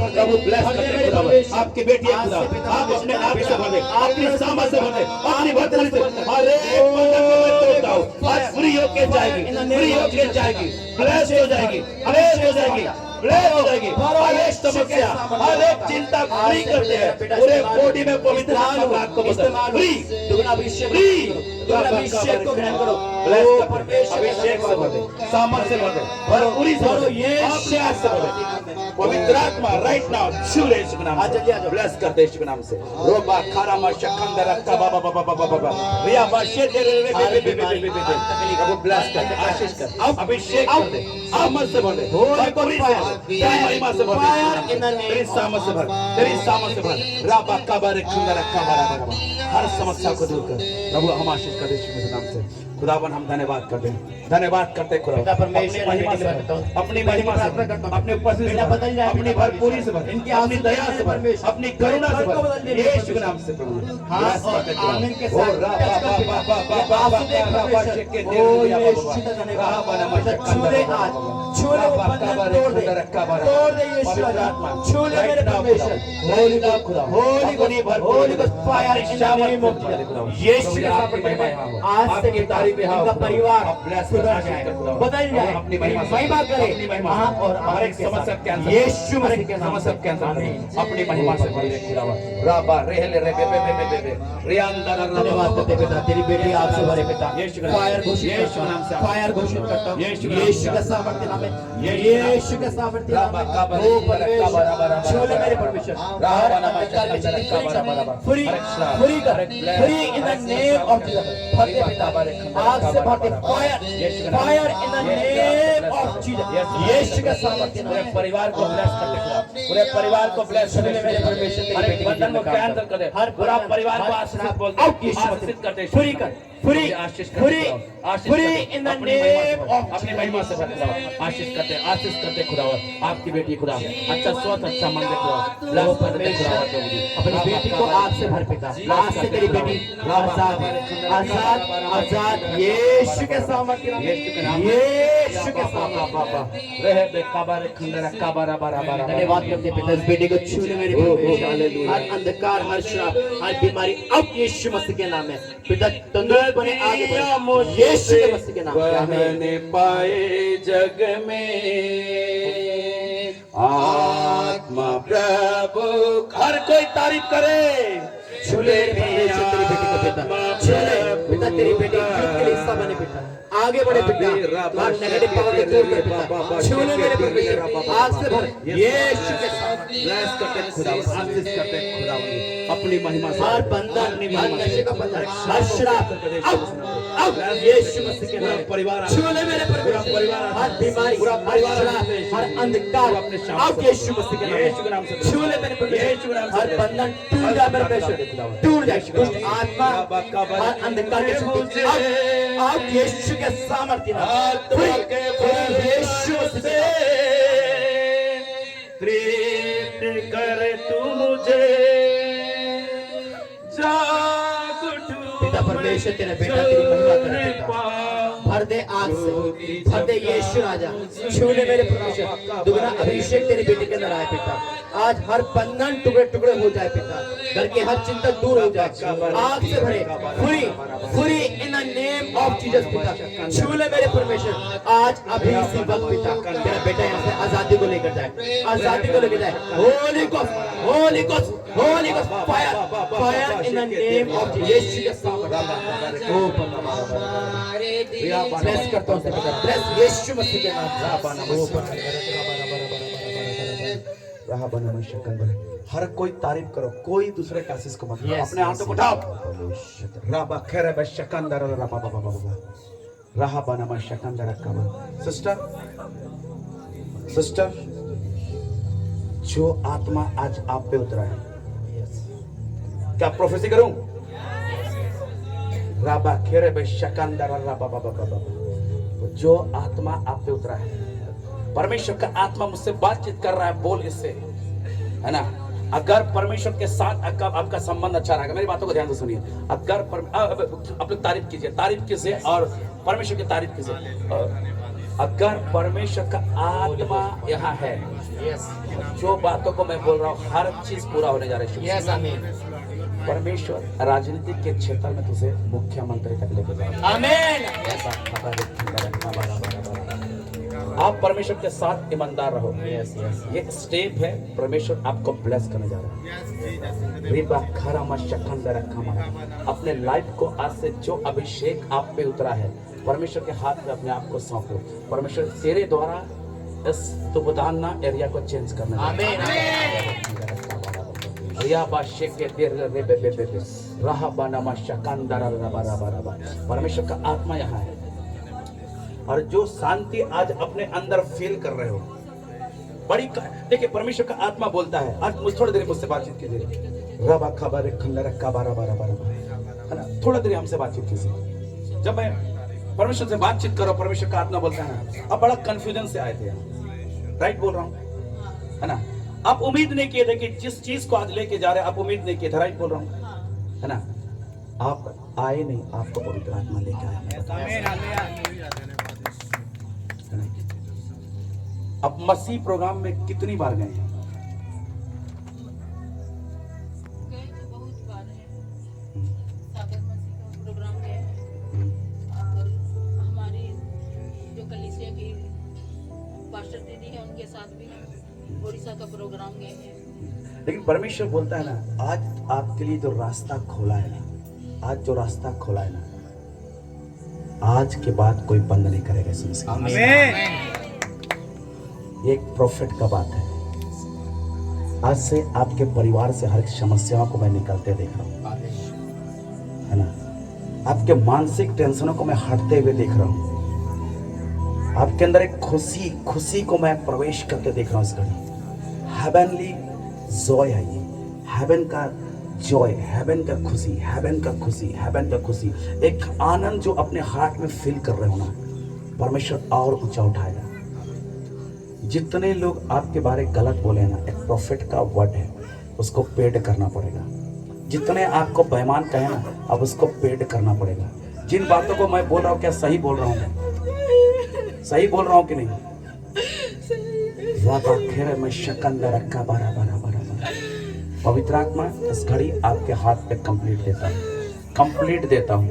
प्रभु ब्लेस करते खुदावन। आपकी बेटी है खुदा, आप अपने आप से भर दे, अपनी सामर्थ से भर दे, अपनी भरतरी से हर एक बंधन को मैं तोड़ता हूँ। आज फ्री होके जाएगी, फ्री होके जाएगी, ब्लेस हो जाएगी, ब्लेस हो जाएगी, ब्लेस हो जाएगी। हर एक समस्या, हर एक चिंता फ्री करते हैं। पूरे बॉडी में पवित्र आत्मा आपको फ्री, दुगना अभिषेक, फ्री अभिषेक को ग्रहण करो। ब्लेस कर दे, अभिषेक से भर दे, सामर्थ से भर दे, भरपूरी से भर दे, आशीर्वाद से भर दे। पवित्र आत्मा राइट नाउ छू ले यीशु के नाम से, ब्लेस कर दे यीशु के नाम से। रोबा खारामा शखंदर रक्का बाबा बाबा बाबा बाबा रिया बाशे तेरे रे बे बे बे बे बे। प्रभु ब्लेस कर दे, आशीष कर, अभिषेक कर दे, सामर्थ से भर दे, भरपूरी से भर दे, तेरी महिमा से भर दे, तेरी सामर्थ से भर, तेरी सामर्थ से भर। राबा कबर खंदर रक्का बारा बारा। हर समस्या को दूर कर प्रभु, हम आशीष कर दे यीशु के नाम से। खुदावन हम धन्यवाद करते हैं, धन्यवाद करते खुदा। अपनी महिमा से, अपनी महिमा से, अपने उपस्थिति से, अपनी भरपूरी से, अपनी दया से, अपनी करुणा से, यीशु के नाम से प्रभु। आमीन के परिवार बदल जाए, अपनी महिमा करे और हमारे समस्या कैंसर, यीशु मसीह के नाम से कैंसर अपनी महिमा से भरे खुदावा। राबा रेहले रे बे बे बे बे बे रियांदर। धन्यवाद करते पिता, तेरी बेटी आपसे भरे पिता। फायर घोषित, यीशु नाम से फायर घोषित करता हूं, यीशु का सामर्थ्य नाम में, यीशु का सामर्थ्य नाम में। ओ परमेश्वर, छोले मेरे परमेश्वर, फ्री फ्री कर, free in the name of Jesus. भरते पिता, आग से भरते, fire fire in the name of Jesus. यीशु का सामर्थ्य नाम में। परिवार को ब्लेस करते खुदा, पूरे परिवार को ब्लेस कर दे मेरे परमेश्वर। हर एक बंधन को कैंसल कर दे, हर पूरा परिवार को आशीषित बोल दे, आशीषित कर दे, फ्री कर, free Ashish free free in the name of अपनी महिमा से भर खुदा। आशीष करते, आशीष करते खुदावर। आपकी बेटी खुदा अच्छा स्वास्थ्य, अच्छा मन दे खुदा। ब्लेस कर दे खुदा, अपनी बेटी को आग से भर पिता। आज से तेरी बेटी आजाद, आजाद, आजाद यीशु के सामर्थ्य नाम, यीशु के सामर्थ्य। रहे बे काबारे खंडरा काबारा बारा बारा। धन्यवाद करते पिता, इस बेटी को छू ले मेरे परमेश्वर। हर अंधकार, हर श्राप, हर बीमारी अब यीशु मसीह के नाम में पिता तंदुरुस्त बने, आगे बढ़े यीशु के मसीह के नाम में। मैंने पाए जग में आत्मा प्रभु। हर कोई तारीफ करे। छूले परमेश्वर तेरी बेटी को पिता, छूले पिता तेरी बेटी युद्ध के लिए हिस्सा बने पिता, आगे बढ़े पिता, हर नेगेटिव पावर को दूर कर पिता, छूले मेरे परमेश्वर आज से भर यीशु के साथ ब्लेस करते खुदा, आशीष करते खुदा, अपनी महिमा से हर बंधन, हर नशे का बंधन, हर शराब अब यीशु मसीह के नाम परिवार छूले मेरे परिवार, हर बीमारी, हर शराब, हर अंधकार अब यीशु मसीह के नाम से छूले मेरे परिवार, हर बंधन टूट जाए मेरे परमेश्वर, टूट जाए दुष्ट आत्मा, हर अंधकार के शक्ति अब यीशु के सामर्थ्य यीशु से तृप्त कर तू मुझे, जाग उठूं पिता परमेश्वर तेरा बेटा तेरी महिमा करे पिता, भर दे आग से, भर दे यीशु राजा, छूले मेरे परमेश्वर, दुगना अभिषेक तेरी बेटी के अंदर आए पिता, आज हर बंधन टुकड़े टुकड़े हो जाए पिता, घर की हर चिंता दूर हो जाए, आग से भरे, free in the name of Jesus पिता, छूले मेरे परमेश्वर, आज अभी इसी वक्त पिता, तेरा बेटा यहाँ से आजादी को लेकर जाए, आजादी को लेकर जाए, holy ghost, holy ghost, holy ghost, fire, fire in the name of यीशु के सामर्थ्य, ओ ब्लेस करता हूँ पिता, ब्लेस यीशु मसीह के नाम। हर कोई तारीफ करो, कोई दूसरे का आशीष को मत करो। अपने हाथों को उठाओ। राबा खेरे बशकंदर राबा बाबा बाबा राहा बना मशकंदर कबा। सिस्टर जो आत्मा आज आप पे उतरा है, क्या प्रोफेसी करूं? राबा खेरे बशकंदर राबा बाबा बाबा, जो आत्मा आप पे उतरा है, परमेश्वर का आत्मा मुझसे बातचीत कर रहा है, बोल इससे, है ना? अगर परमेश्वर के साथ आपका संबंध अच्छा रहेगा, मेरी बातों को ध्यान से सुनिए, अगर आप लोग तारीफ कीजिए और परमेश्वर की तारीफ कीजिए। अगर परमेश्वर का आत्मा यहाँ है, जो बातों को मैं बोल रहा हूँ हर चीज पूरा होने जा रही है। परमेश्वर राजनीति के क्षेत्र में तुझे मुख्यमंत्री तक लेके जाएगा। आमीन। आप परमेश्वर के साथ ईमानदार रहो। ये स्टेप है, परमेश्वर आपको ब्लेस करने जा रहा है। अपने लाइफ को आज से जो अभिषेक आप पे उतरा है, परमेश्वर के हाथ में अपने आप को सौंपो। परमेश्वर तेरे द्वारा इस तुबदाना एरिया को चेंज करने जा रहा है। परमेश्वर का आत्मा यहाँ है, और जो शांति आज अपने अंदर फील कर रहे हो, बड़ी देखिए परमेश्वर का आत्मा बोलता है। आज मुझे थोड़ी देर मुझसे बातचीत कीजिए, रबा खबर खंडर कबारा बारा बारा, है ना? थोड़ा देर हमसे बातचीत कीजिए। जब मैं परमेश्वर से बातचीत करो, परमेश्वर का आत्मा बोलता है ना, अब बड़ा कंफ्यूजन से आए थे, राइट बोल रहा हूँ, है ना? आप उम्मीद नहीं किए थे कि जिस चीज को आज लेके जा रहे हैं, आप उम्मीद नहीं किए थे, राइट बोल रहा हूँ, है ना? आप आए नहीं, आपको पवित्र आत्मा लेके आया। अब मसीह प्रोग्राम में कितनी बार गए हैं? बहुत बार है। सागर मसीह का प्रोग्राम गए हैं, और हमारी जो कलीसिया की पास्टर दीदी है उनके साथ भी हम उड़ीसा का प्रोग्राम गए हैं। लेकिन परमेश्वर बोलता है ना, आज आपके लिए जो रास्ता खोला है ना, आज जो रास्ता खोला है ना, आज के बाद कोई बंद नहीं करेगा इस मसीह। आमीन। एक प्रॉफिट का बात है, आज से आपके परिवार से हर समस्याओं को मैं निकलते देख रहा हूँ, है ना? आपके मानसिक टेंशनों को मैं हटते हुए देख रहा हूँ। आपके अंदर एक खुशी को मैं प्रवेश करते देख रहा हूँ। इस घड़ी हेवनली जॉय है, ये हेवन का जॉय, हेवन का खुशी, हेवन का खुशी, हेवन का खुशी, एक आनंद जो अपने हार्ट में फील कर रहे हो ना, परमेश्वर और ऊंचा उठाएगा। जितने लोग आपके बारे गलत बोले ना, एक प्रॉफिट का वर्ड है, उसको पेड करना पड़ेगा। जितने आपको बेईमान कहे ना, अब उसको पेड करना पड़ेगा। जिन बातों को मैं बोल रहा हूँ, क्या सही बोल रहा हूँ? सही बोल रहा हूँ कि नहीं? मैं शकंदर रखा बारा बारा बारा बारा। पवित्र आत्मा इस घड़ी आपके हाथ पे कंप्लीट देता हूँ, कंप्लीट देता हूँ,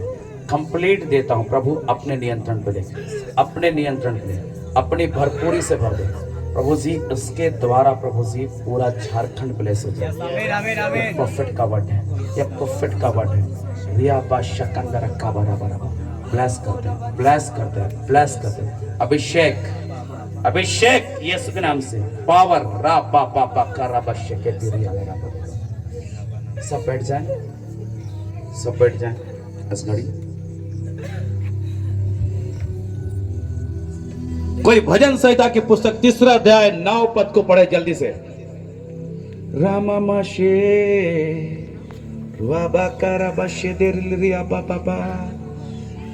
कंप्लीट देता हूँ। प्रभु अपने नियंत्रण पे दे, अपने नियंत्रण पे, अपनी भरपूरी से भर दे, प्रभु जी इसके द्वारा प्रभु जी पूरा झारखंड ब्लेस हो जाए। ये प्रॉफिट का वर्ड है, ये प्रॉफिट का वर्ड है। रिया बादशाह कंदर का बराबर ब्लेस करते हैं, ब्लेस करते हैं, ब्लेस करते हैं। अभिषेक, अभिषेक यीशु के नाम से पावर रा पा पा पा का रा बादशाह के रिया बराबर। सब बैठ जाए, सब बैठ जाए इस घड़ी। कोई भजन संहिता की पुस्तक 3 अध्याय 9 पद को पढ़े जल्दी से। रामा माशे रुआबा कारा बाशे देरिया बाबा।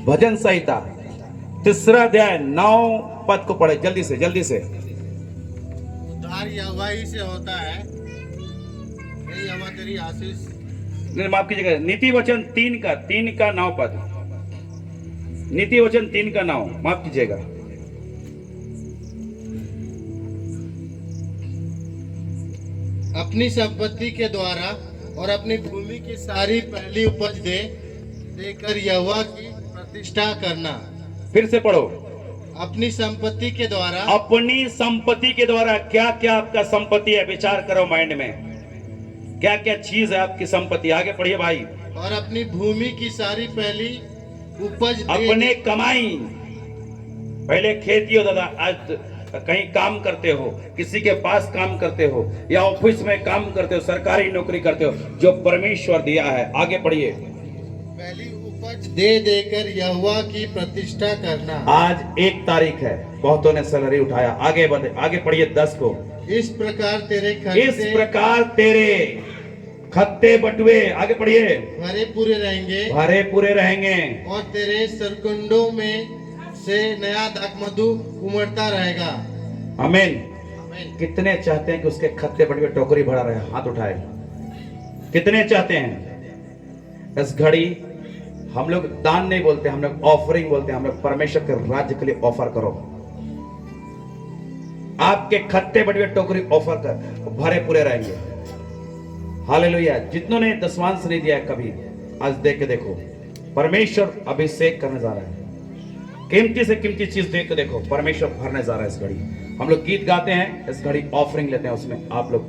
भजन संहिता 3 अध्याय 9 पद को पढ़े जल्दी से, जल्दी से। उद्धार यहोवा ही से होता है। हे यहोवा तेरी आशीष। माफ कीजिएगा, नीति वचन 3 का 9 पद। नीति वचन 3 का 9, माफ कीजिएगा। अपनी संपत्ति के द्वारा और अपनी भूमि की सारी पहली उपज देकर यहोवा की प्रतिष्ठा करना। फिर से पढ़ो। अपनी संपत्ति के द्वारा, अपनी संपत्ति के द्वारा। क्या क्या आपका संपत्ति है, विचार करो माइंड में, क्या क्या चीज है आपकी संपत्ति। आगे पढ़िए भाई। और अपनी भूमि की सारी पहली उपज अपने कमाई, पहले खेती होता था, आज कहीं काम करते हो, किसी के पास काम करते हो, या ऑफिस में काम करते हो, सरकारी नौकरी करते हो, जो परमेश्वर दिया है। आगे पढ़िए। पहली उपज देकर यहोवा की प्रतिष्ठा करना। आज 1 तारीख है, बहुतों ने सैलरी उठाया। आगे बढ़े, आगे पढ़िए 10 को। इस प्रकार तेरे खत्ते बटुए, आगे पढ़िए, भरे पूरे रहेंगे, भरे पूरे रहेंगे। और तेरे सरकुंडों में से नया दाखमधु उमड़ता रहेगा। आमीन। कितने चाहते हैं कि उसके खत्ते बटुए टोकरी भरा रहे? हाथ उठाए। कितने चाहते हैं? इस घड़ी हम लोग दान नहीं बोलते, हम लोग ऑफरिंग बोलते हैं। हम लोग परमेश्वर के राज्य के लिए ऑफर करो। आपके खत्ते बटुए टोकरी ऑफर कर, भरे पूरे रहेंगे। हालेलुया। जितनों ने दशमांश नहीं दिया है कभी, आज देख के देखो, परमेश्वर अभिषेक करने जा रहा है। कीमती से कीमती चीज देख के देखो, परमेश्वर भरने जा रहा है इस घड़ी। हम लोग गीत गाते हैं, इस घड़ी ऑफरिंग लेते हैं, उसमें आप लोग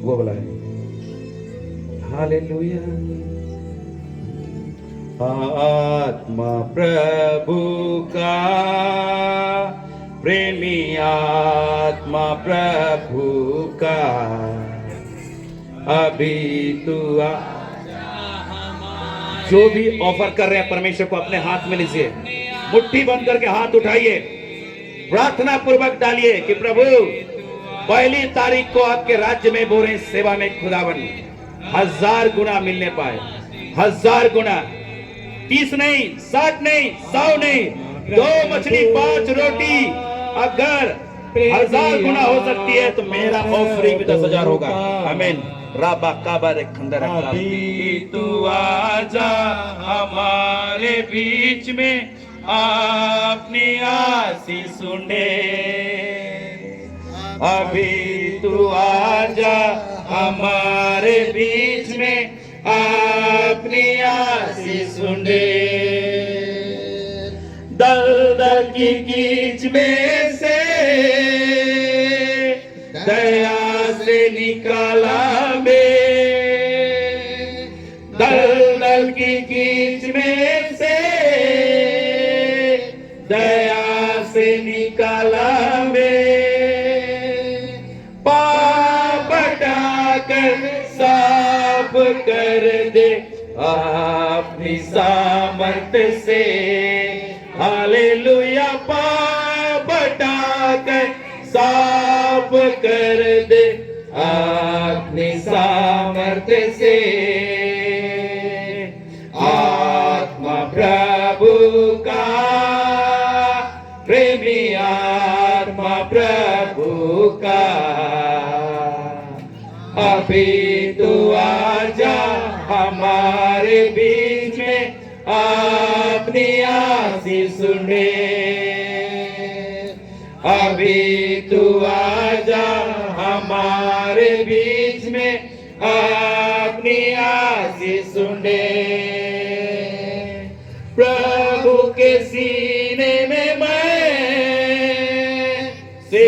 वो बोला है हालेलुया। आत्मा प्रभु का प्रेमी, आत्मा प्रभु का अभी तू जो भी ऑफर कर रहे हैं परमेश्वर को अपने हाथ में लीजिए, मुट्ठी बंद करके हाथ उठाइए, प्रार्थना पूर्वक डालिए कि प्रभु 1 तारीख को आपके राज्य में बोरे सेवा में खुदावन 1000 गुना मिलने पाए। 1000 गुना, 30 नहीं, 60 नहीं, 100 नहीं, 2 मछली 5 रोटी अगर 1000 गुना हो सकती है तो मेरा ऑफरिंग भी 10,000 होगा। आमीन। राबा काबारे खंदर तू आजा हमारे बीच में, अपनी आशीष सुने। अभी तू आजा हमारे बीच में, अपनी आशीष सुने। दलदल की कीच में से दया से निकाला में, दलदल की कीच में से दया से निकाला में। पाप हटाकर साफ कर दे अपनी सामर्थ्य से। हालेलुया। पाप हटाकर साफ कर दे अपनी सामर्थ्य से। आत्मा प्रभु का प्रेमी, आत्मा प्रभु का अभी तू आजा हमारे बीच में, अपनी आशीष सुने। अभी तू आजा हमारे बीच में, अपनी आशीष सुने। प्रभु के सीने में मैं से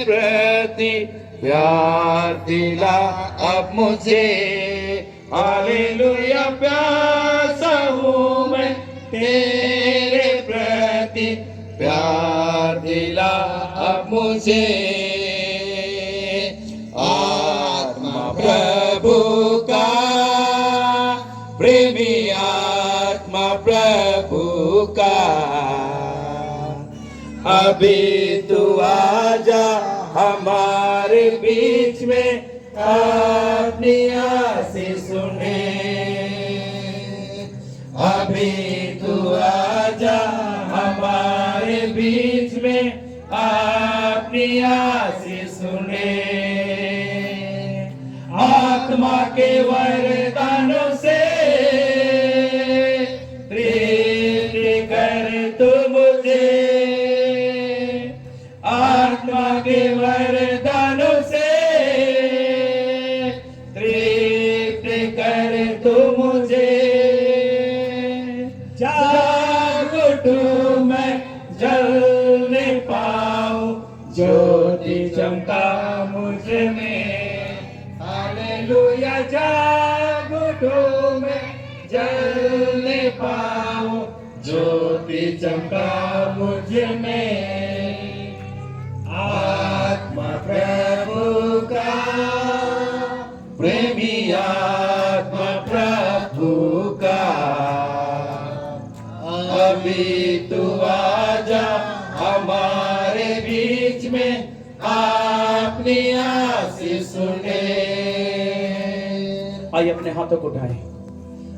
प्रति प्यार दिला अब मुझे। हालेलुया प्यासा हूँ मैं तेरे प्रति प्यार दिला अब मुझे। आत्मा प्रभु का प्रेमी आत्मा प्रभु का अभी तू आजा हमारे बीच में अपनी आशीष सुने। अभी तू आजा हमारे बीच में अपनी आशीष सुने। आत्मा के वरदानों से तृप्त कर तू मुझे। आत्मा के वरदानों से तृप्त कर तू मुझे। जाग उठूं मैं जलने पाऊं ज्योति चमका मुझ में। हालेलुया जाग उठूं मैं जलने पाऊं ज्योति चमका मुझ में। आत्मा प्रभु का प्रेमी आत्मा प्रभु का अभी तू आजा हमारे बीच में अपनी आशीष सुने। आइए अपने हाथों को उठाएं,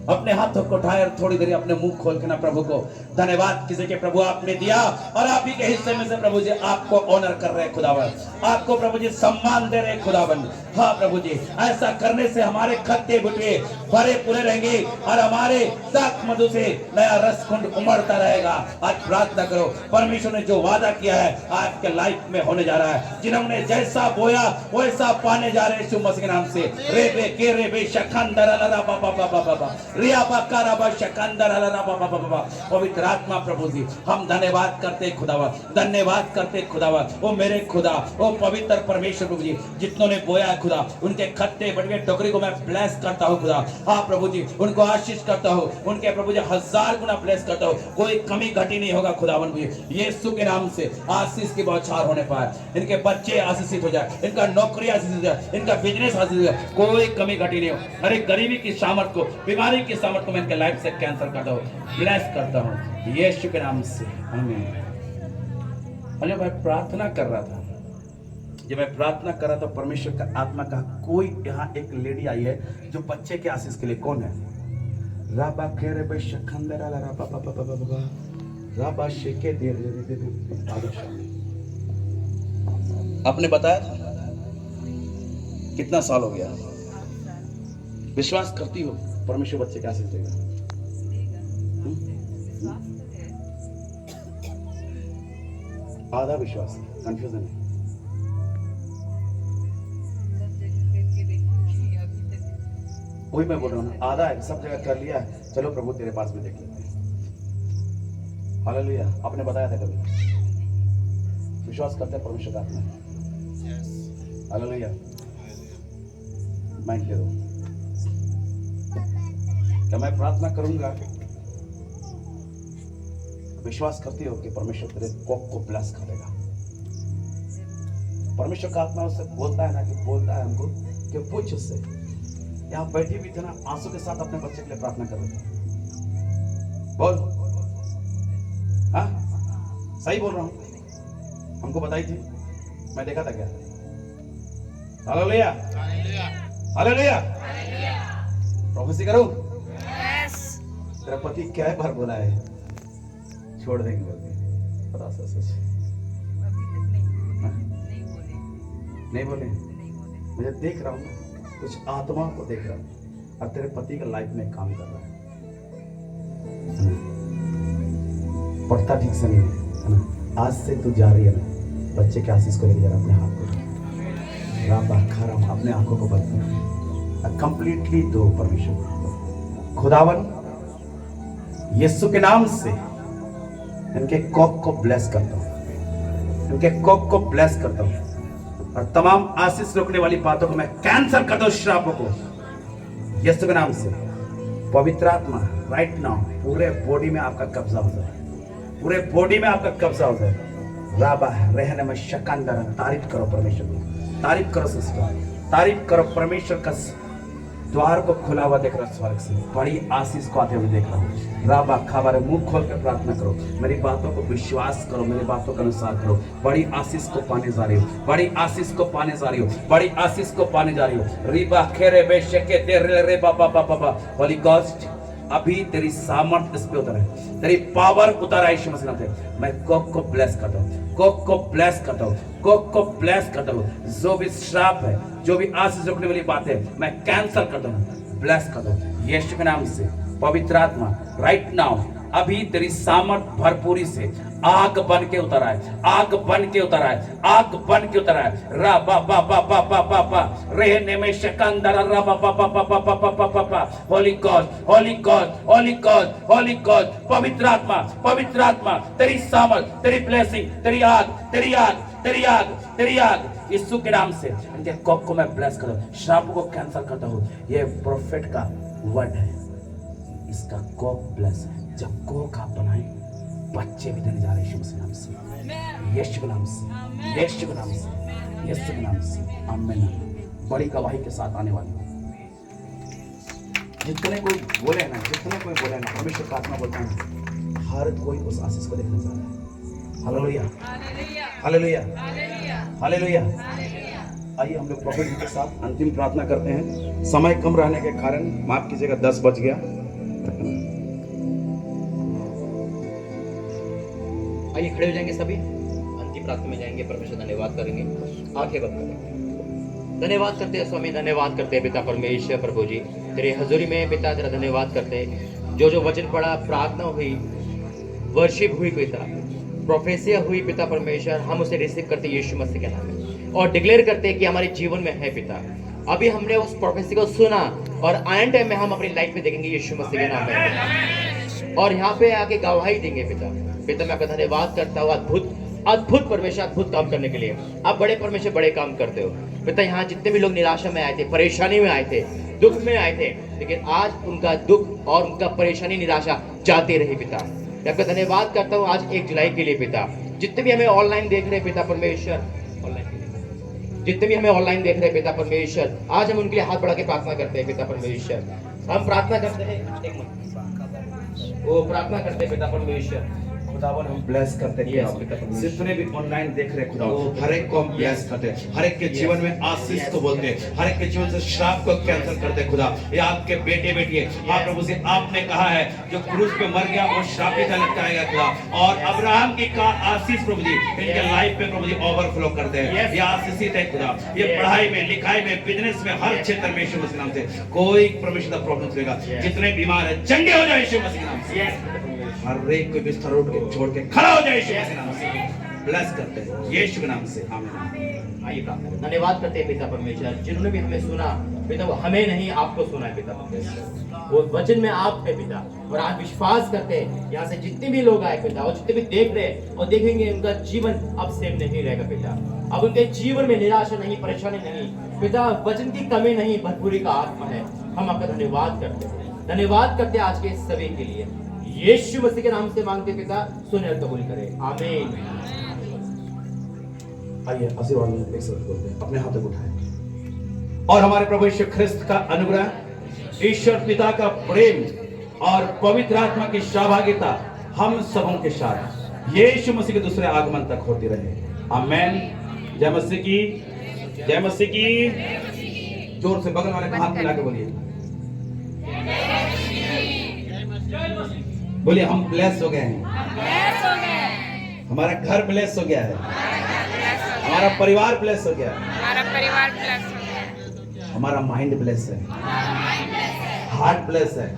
अपने हाथों को उठाए और थोड़ी देर अपने मुंह खोल के ना प्रभु को धन्यवाद किसी के प्रभु आपने दिया और आप ही के हिस्से में से प्रभु जी आपको ऑनर कर रहे हैं खुदावन, आपको प्रभु जी सम्मान दे रहे हैं खुदावन। हाँ प्रभु जी, ऐसा करने से हमारे खत्ते बुटवे भरे पूरे रहेंगे और हमारे साख मधु से नया रस कुंड उमड़ता रहेगा। आज प्रार्थना करो, परमेश्वर ने जो वादा किया है आपके लाइफ में होने जा रहा है। जिन्होंने जैसा बोया वैसा पाने जा रहे हैं यीशु मसीह के नाम से। रे बे के रे बे शखंदर ला पा पा पा पा पा रिया बकारा बा शखंदर ला पा पा पा पा। पवित्र आत्मा प्रभु जी हम धन्यवाद करते खुदावा, धन्यवाद करते खुदावा। वो मेरे खुदा, वो पवित्र परमेश्वर प्रभु जी, जितनों ने बोया है खुदा उनके खत्ते बटवे टोकरी को मैं ब्लेस करता हूँ खुदा। हाँ प्रभु जी उनको आशीष करता हूँ, उनके प्रभु जी 1000 गुना ब्लेस करता हूँ। कोई कमी घटी नहीं होगा खुदावन जी। यीशु के नाम से आशीष की बौछार होने पाए, इनके बच्चे आशीषित हो जाए, इनका नौकरी आशीषित हो जाए, इनका बिजनेस आशीषित हो जाए, कोई कमी घटी नहीं हो। अरे गरीबी की सामर्थ को, बीमारी की सामर्थ को मैं इनके लाइफ से कैंसिल करता हूँ, ब्लेस करता हूँ यीशु के नाम से। आमीन। अरे मैं प्रार्थना कर रहा था, जब मैं प्रार्थना कर रहा था परमेश्वर का आत्मा का कोई यहाँ एक लेडी आई है जो बच्चे के आशीष के लिए। कौन है? राबा खेरे बे शखंदरा ला राबा बाबा बाबा बाबा राबा शेके दे दे दे। आपने बताया था कितना साल हो गया? विश्वास करती हो परमेश्वर बच्चे के आशीष देगा? आधा विश्वास, कंफ्यूजन है। वही मैं बोल रहा हूँ, आधा है, सब जगह कर लिया है, चलो प्रभु तेरे पास में देख लेते हैं। हालेलुया। आपने बताया था कभी? विश्वास करते हैं परमेश्वर का आत्मा है। हालेलुया। माइंड दे दो। क्या मैं प्रार्थना करूंगा? विश्वास करती हो कि परमेश्वर तेरे कोक को ब्लेस करेगा? परमेश्वर का आत्मा उससे बोलता है ना, कि बोलता है हमको कि पूछ उससे। यहाँ बैठी भी थे ना, आंसू के साथ अपने बच्चे के लिए प्रार्थना कर रहे थे। बोल, हाँ सही बोल रहा हूँ? हमको बताई थी, मैं देखा था क्या? Hallelujah, hallelujah. प्रोफेसी करूं? तेरा पति क्या बार बोला है छोड़ देंगे बोल के? पता सच नहीं बोले? मुझे देख रहा हूँ, कुछ आत्मा को देख रहा हूँ और तेरे पति का लाइफ में काम कर रहा है। पढ़ता ठीक से नहीं है ना? आज से तू जा रही है ना, बच्चे के आशीष को लेकर जा रहा, अपने हाथ को राबा खाराम, अपने आंखों को बंद कर, कंप्लीटली दो परमेश्वर। खुदावन यीशु के नाम से इनके कॉक को ब्लेस करता हूँ, इनके कॉक को ब्लेस करता हूँ। और तमाम आशीष रोकने वाली बातों को मैं कैंसिल करता हूं, श्रापों को यीशु के नाम से। पवित्र आत्मा राइट नाउ पूरे बॉडी में आपका कब्जा हो जाए, पूरे बॉडी में आपका कब्जा हो जाए। राबा रहने में शकंदर, तारीफ करो परमेश्वर को, तारीफ करो सिस्टर, तारीफ करो। परमेश्वर का द्वार को खुला हुआ देख रहा हूं, स्वर्ग से बड़ी आशीष को आते हुए देख रहा हूँ। राबा खबर मुंह खोल कर प्रार्थना करो, मेरी बातों को विश्वास करो, मेरी बातों के अनुसार करो। बड़ी आशीष को पाने जा रही हो, बड़ी आशीष को पाने जा रही हो, बड़ी आशीष को पाने जा रही हो। रिबा खेरे बेशके तेरे रे बाबा बाबा होली गॉस्ट, अभी तेरी सामर्थ इस पे उतर है, तेरी पावर उतर है यीशु मसीह नाम से। मैं कोक को ब्लेस करता हूँ, कोक को ब्लेस करता हूँ, कोक को ब्लेस करता हूँ। जो भी श्राप है, जो भी आशीष रोकने वाली बात है, मैं कैंसिल करता हूँ, ब्लेस करता हूँ यीशु के नाम से। पवित्र आत्मा राइट नाउ अभी तेरी सामर्थ भरपूरी से आग बन के उतर आए, आग बन के उतर आए, आग बन के उतर आए। रा बा बा बा बा बा बा बा रहने में शकंदर रा बा बा बा बा बा बा बा बा बा। Holi God, Holi God, Holi God, Holi God. पवित्र आत्मा, पवित्र आत्मा तेरी सामर्थ, तेरी ब्लेसिंग, तेरी आग, तेरी आग, तेरी आग, तेरी आग यीशु के नाम से। इनके कोक को मैं ब्लेस करूं, श्राप को कैंसिल करता हूं। ये प्रोफेट का वर्ड है, इसका कोक ब्लेस है। जब कोक आप बनाए, बच्चे भी देने जा रहे हैं यीशु के नाम से, यीशु के नाम से, यीशु के नाम से, यीशु के नाम से। आमीन। बड़ी गवाही के साथ आने वाली हूं। जितने कोई बोले ना, जितने कोई बोले ना, परमेश्वर का आत्मा बोलता है, हर कोई उस आशीष को देखने जा रहा है। Hallelujah, hallelujah, hallelujah. आइए हम लोग प्रभु जी के साथ अंतिम प्रार्थना करते हैं। समय कम रहने के कारण माफ कीजिएगा, 10 बज गया। आइए खड़े हो जाएंगे सभी, अंतिम प्रार्थना में जाएंगे, परमेश्वर धन्यवाद करेंगे, आंखें बंद करेंगे। धन्यवाद करते हैं स्वामी, धन्यवाद करते हैं पिता परमेश्वर प्रभु जी, तेरे हजूरी में पिता तेरा धन्यवाद करते हैं। जो जो वचन पड़ा, प्रार्थना हुई, वर्शिप हुई, पिता प्रोफेसिया हुई पिता परमेश्वर, हम उसे रिसीव करते यीशु मसीह के नाम में और डिक्लेयर करते हैं कि हमारे जीवन में है पिता। अभी हमने उस प्रोफेसी को सुना और आने टाइम में हम अपनी लाइफ में देखेंगे यीशु मसीह के नाम में, और यहाँ पे आके गवाही देंगे पिता। पिता मैं आपका धन्यवाद करता हूँ अद्भुत अद्भुत परमेश्वर, अद्भुत काम करने के लिए। आप बड़े परमेश्वर बड़े काम करते हो पिता। यहाँ जितने भी लोग निराशा में आए थे, परेशानी में आए थे, दुख में आए थे, लेकिन आज उनका दुख और उनका परेशानी निराशा जाती रही पिता। मैं आपका धन्यवाद करता हूँ आज 1 जुलाई के लिए पिता। जितने भी हमें ऑनलाइन देख रहे हैं पिता परमेश्वर, जितने भी हमें ऑनलाइन देख रहे हैं पिता परमेश्वर, आज हम उनके लिए हाथ बढ़ा के प्रार्थना करते हैं पिता परमेश्वर। हम प्रार्थना करते हैं, वो प्रार्थना करते हैं पिता परमेश्वर। खुदावन हम ब्लेस करते हैं, जितने भी ऑनलाइन देख रहे खुदा, हर एक को हम ब्लेस करते हैं, हर एक के जीवन में आशीष को बोलते हैं, हर एक के जीवन से श्राप को कैंसिल करते हैं खुदा। ये आपके बेटे बेटी है, हाँ प्रभु जी, आपने कहा है जो क्रूस पे मर गया वो श्रापित लटकाया गया खुदा, और अब्राहम की का आशीष प्रभु जी इनके लाइफ पे प्रभु जी ओवरफ्लो करते हैं। ये आशीषित है खुदा, ये पढ़ाई में, लिखाई में, बिजनेस में, हर क्षेत्र में यीशु मसीह नाम से कोई परमेश्वर का प्रॉब्लम चलेगा। जितने बीमार है चंगे हो जाए यीशु मसीह नाम से, हर एक कोई बिस्तर उठ के छोड़ के खड़ा हो जाए यीशु मसीह नाम से। ब्लेस करते हैं यीशु के नाम से, आमीन। आइए प्रार्थना करें। धन्यवाद करते हैं पिता परमेश्वर, जिन्होंने भी हमें सुना पिता, वो हमें नहीं आपको सुना है पिता परमेश्वर। वो वचन में आप है पिता, और आज विश्वास करते हैं यहाँ से जितने भी लोग आए पिता, और जितने भी देख रहे हैं और देखेंगे, उनका जीवन अब सेम नहीं रहेगा पिता। अब उनके जीवन में निराशा नहीं, परेशानी नहीं पिता, वचन की कमी नहीं, भरपूरी का आत्मा है। हम आपका धन्यवाद करते हैं, धन्यवाद करते हैं आज के सभी के लिए। यीशु मसीह के नाम से मांगते पिता, सुने और कबूल करें, आमीन। आइए आशीर्वाद में एक साथ बोलते हैं, अपने हाथों को उठाएं। और हमारे प्रभु यीशु ख्रिस्त का अनुग्रह, ईश्वर पिता का प्रेम और पवित्र आत्मा की सहभागिता हम सबों के साथ यीशु मसीह के दूसरे आगमन तक होती रहे, आमीन। जय मसीह की, जय मसीह की। जोर से बगल वाले का हाथ मिला के बोलिए, बोलिए हम ब्लेस हो गए हैं, हमारा घर ब्लेस हो गया है, हमारा परिवार ब्लेस हो गया है, हमारा माइंड ब्लेस है, हार्ट ब्लेस है,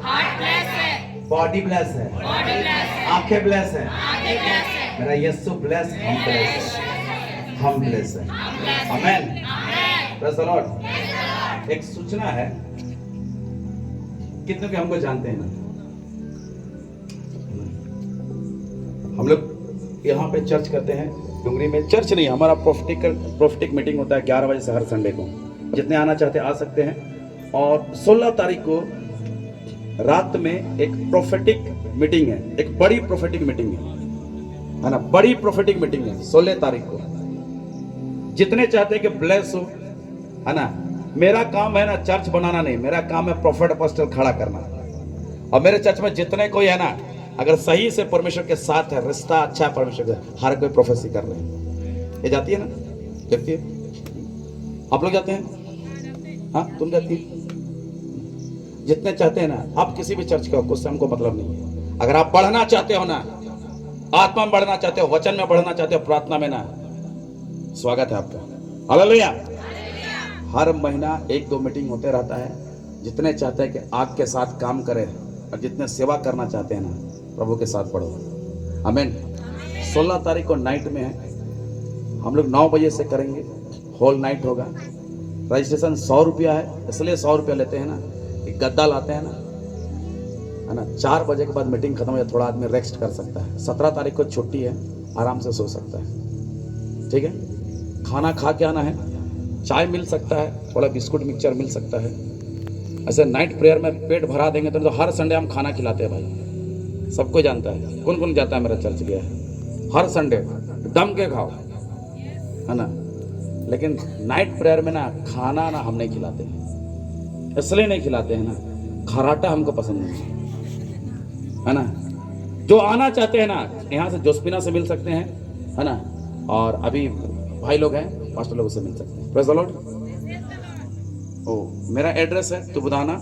बॉडी ब्लेस है, आंखें ब्लेस है, मेरा यीशु ब्लेस, हम ब्लेस है, हम ब्लेस है, आमीन। Praise the Lord. एक सूचना है, कितनों के हमको जानते हैं ना, हम लोग यहाँ पे चर्च करते हैं डुंगरी में चर्च नहीं, हमारा प्रोफेटिक मीटिंग होता है 11 बजे से हर संडे को। जितने आना चाहते आ सकते हैं। और 16 तारीख को रात में एक प्रोफेटिक मीटिंग है, एक बड़ी प्रोफेटिक मीटिंग है ना, बड़ी प्रोफेटिक मीटिंग है 16 तारीख को। जितने चाहते हैं कि ब्लेस हो, है ना। मेरा काम है ना चर्च बनाना नहीं, मेरा काम है प्रॉफिट अपोस्टल खड़ा करना। और मेरे चर्च में जितने कोई है ना, अगर सही से परमेश्वर के साथ है, रिश्ता अच्छा है परमेश्वर का, हर कोई प्रोफेसी कर रहे हैं। ये जाती है ना, जाती है। आप लोग जाते हैं? हाँ, तुम जाती है? जितने चाहते हैं ना, आप किसी भी चर्च का हो, कुछ से हमको मतलब नहीं है। अगर आप बढ़ना चाहते हो ना, आत्मा में बढ़ना चाहते हो, वचन में बढ़ना चाहते हो, प्रार्थना में ना, स्वागत है आपका। हालेलुया। हर महीना 1-2 मीटिंग होते रहता है। जितने चाहते हैं कि आग के साथ काम करें और जितने सेवा करना चाहते हैं ना, प्रभु के साथ बढ़ो। आमीन। 16 तारीख को नाइट में है, हम लोग 9 बजे से करेंगे, होल नाइट होगा। रजिस्ट्रेशन 100 रुपया है, इसलिए 100 रुपया लेते हैं ना, एक गद्दा लाते हैं ना, है ना। 4 बजे के बाद मीटिंग खत्म हो जाए, थोड़ा आदमी रेस्ट कर सकता है। 17 तारीख को छुट्टी है, आराम से सो सकता है। ठीक है, खाना खा के आना है, चाय मिल सकता है, थोड़ा बिस्कुट मिक्सचर मिल सकता है। ऐसे नाइट प्रेयर में पेट भरा देंगे तो हर संडे हम खाना खिलाते हैं भाई, सबको जानता है। कौन कौन जाता है मेरा चर्च गया है, हर संडे दम के खाओ, है ना। लेकिन नाइट प्रेयर में ना खाना ना हम नहीं खिलाते हैं, इसलिए नहीं खिलाते हैं ना, खराटा हमको पसंद नहीं है ना। जो आना चाहते हैं ना, यहाँ से जोस्पिना से मिल सकते हैं, है ना। और अभी भाई लोग हैं, पास्टर लोगों से मिल सकते हैं। Praise the Lord. ओ, मेरा एड्रेस है तुबदाना,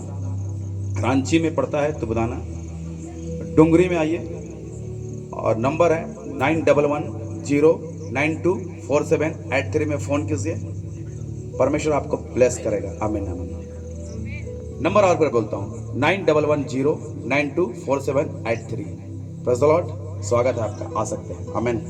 रांची में पड़ता है तुबदाना, डुंगरी में आइए। और नंबर है 9110924783 में फ़ोन कीजिए, परमेश्वर आपको ब्लेस करेगा। आमीन आमीन। नंबर और बार बोलता हूँ, 9110924783। Praise the Lord. स्वागत है आपका, आ सकते हैं। आमीन।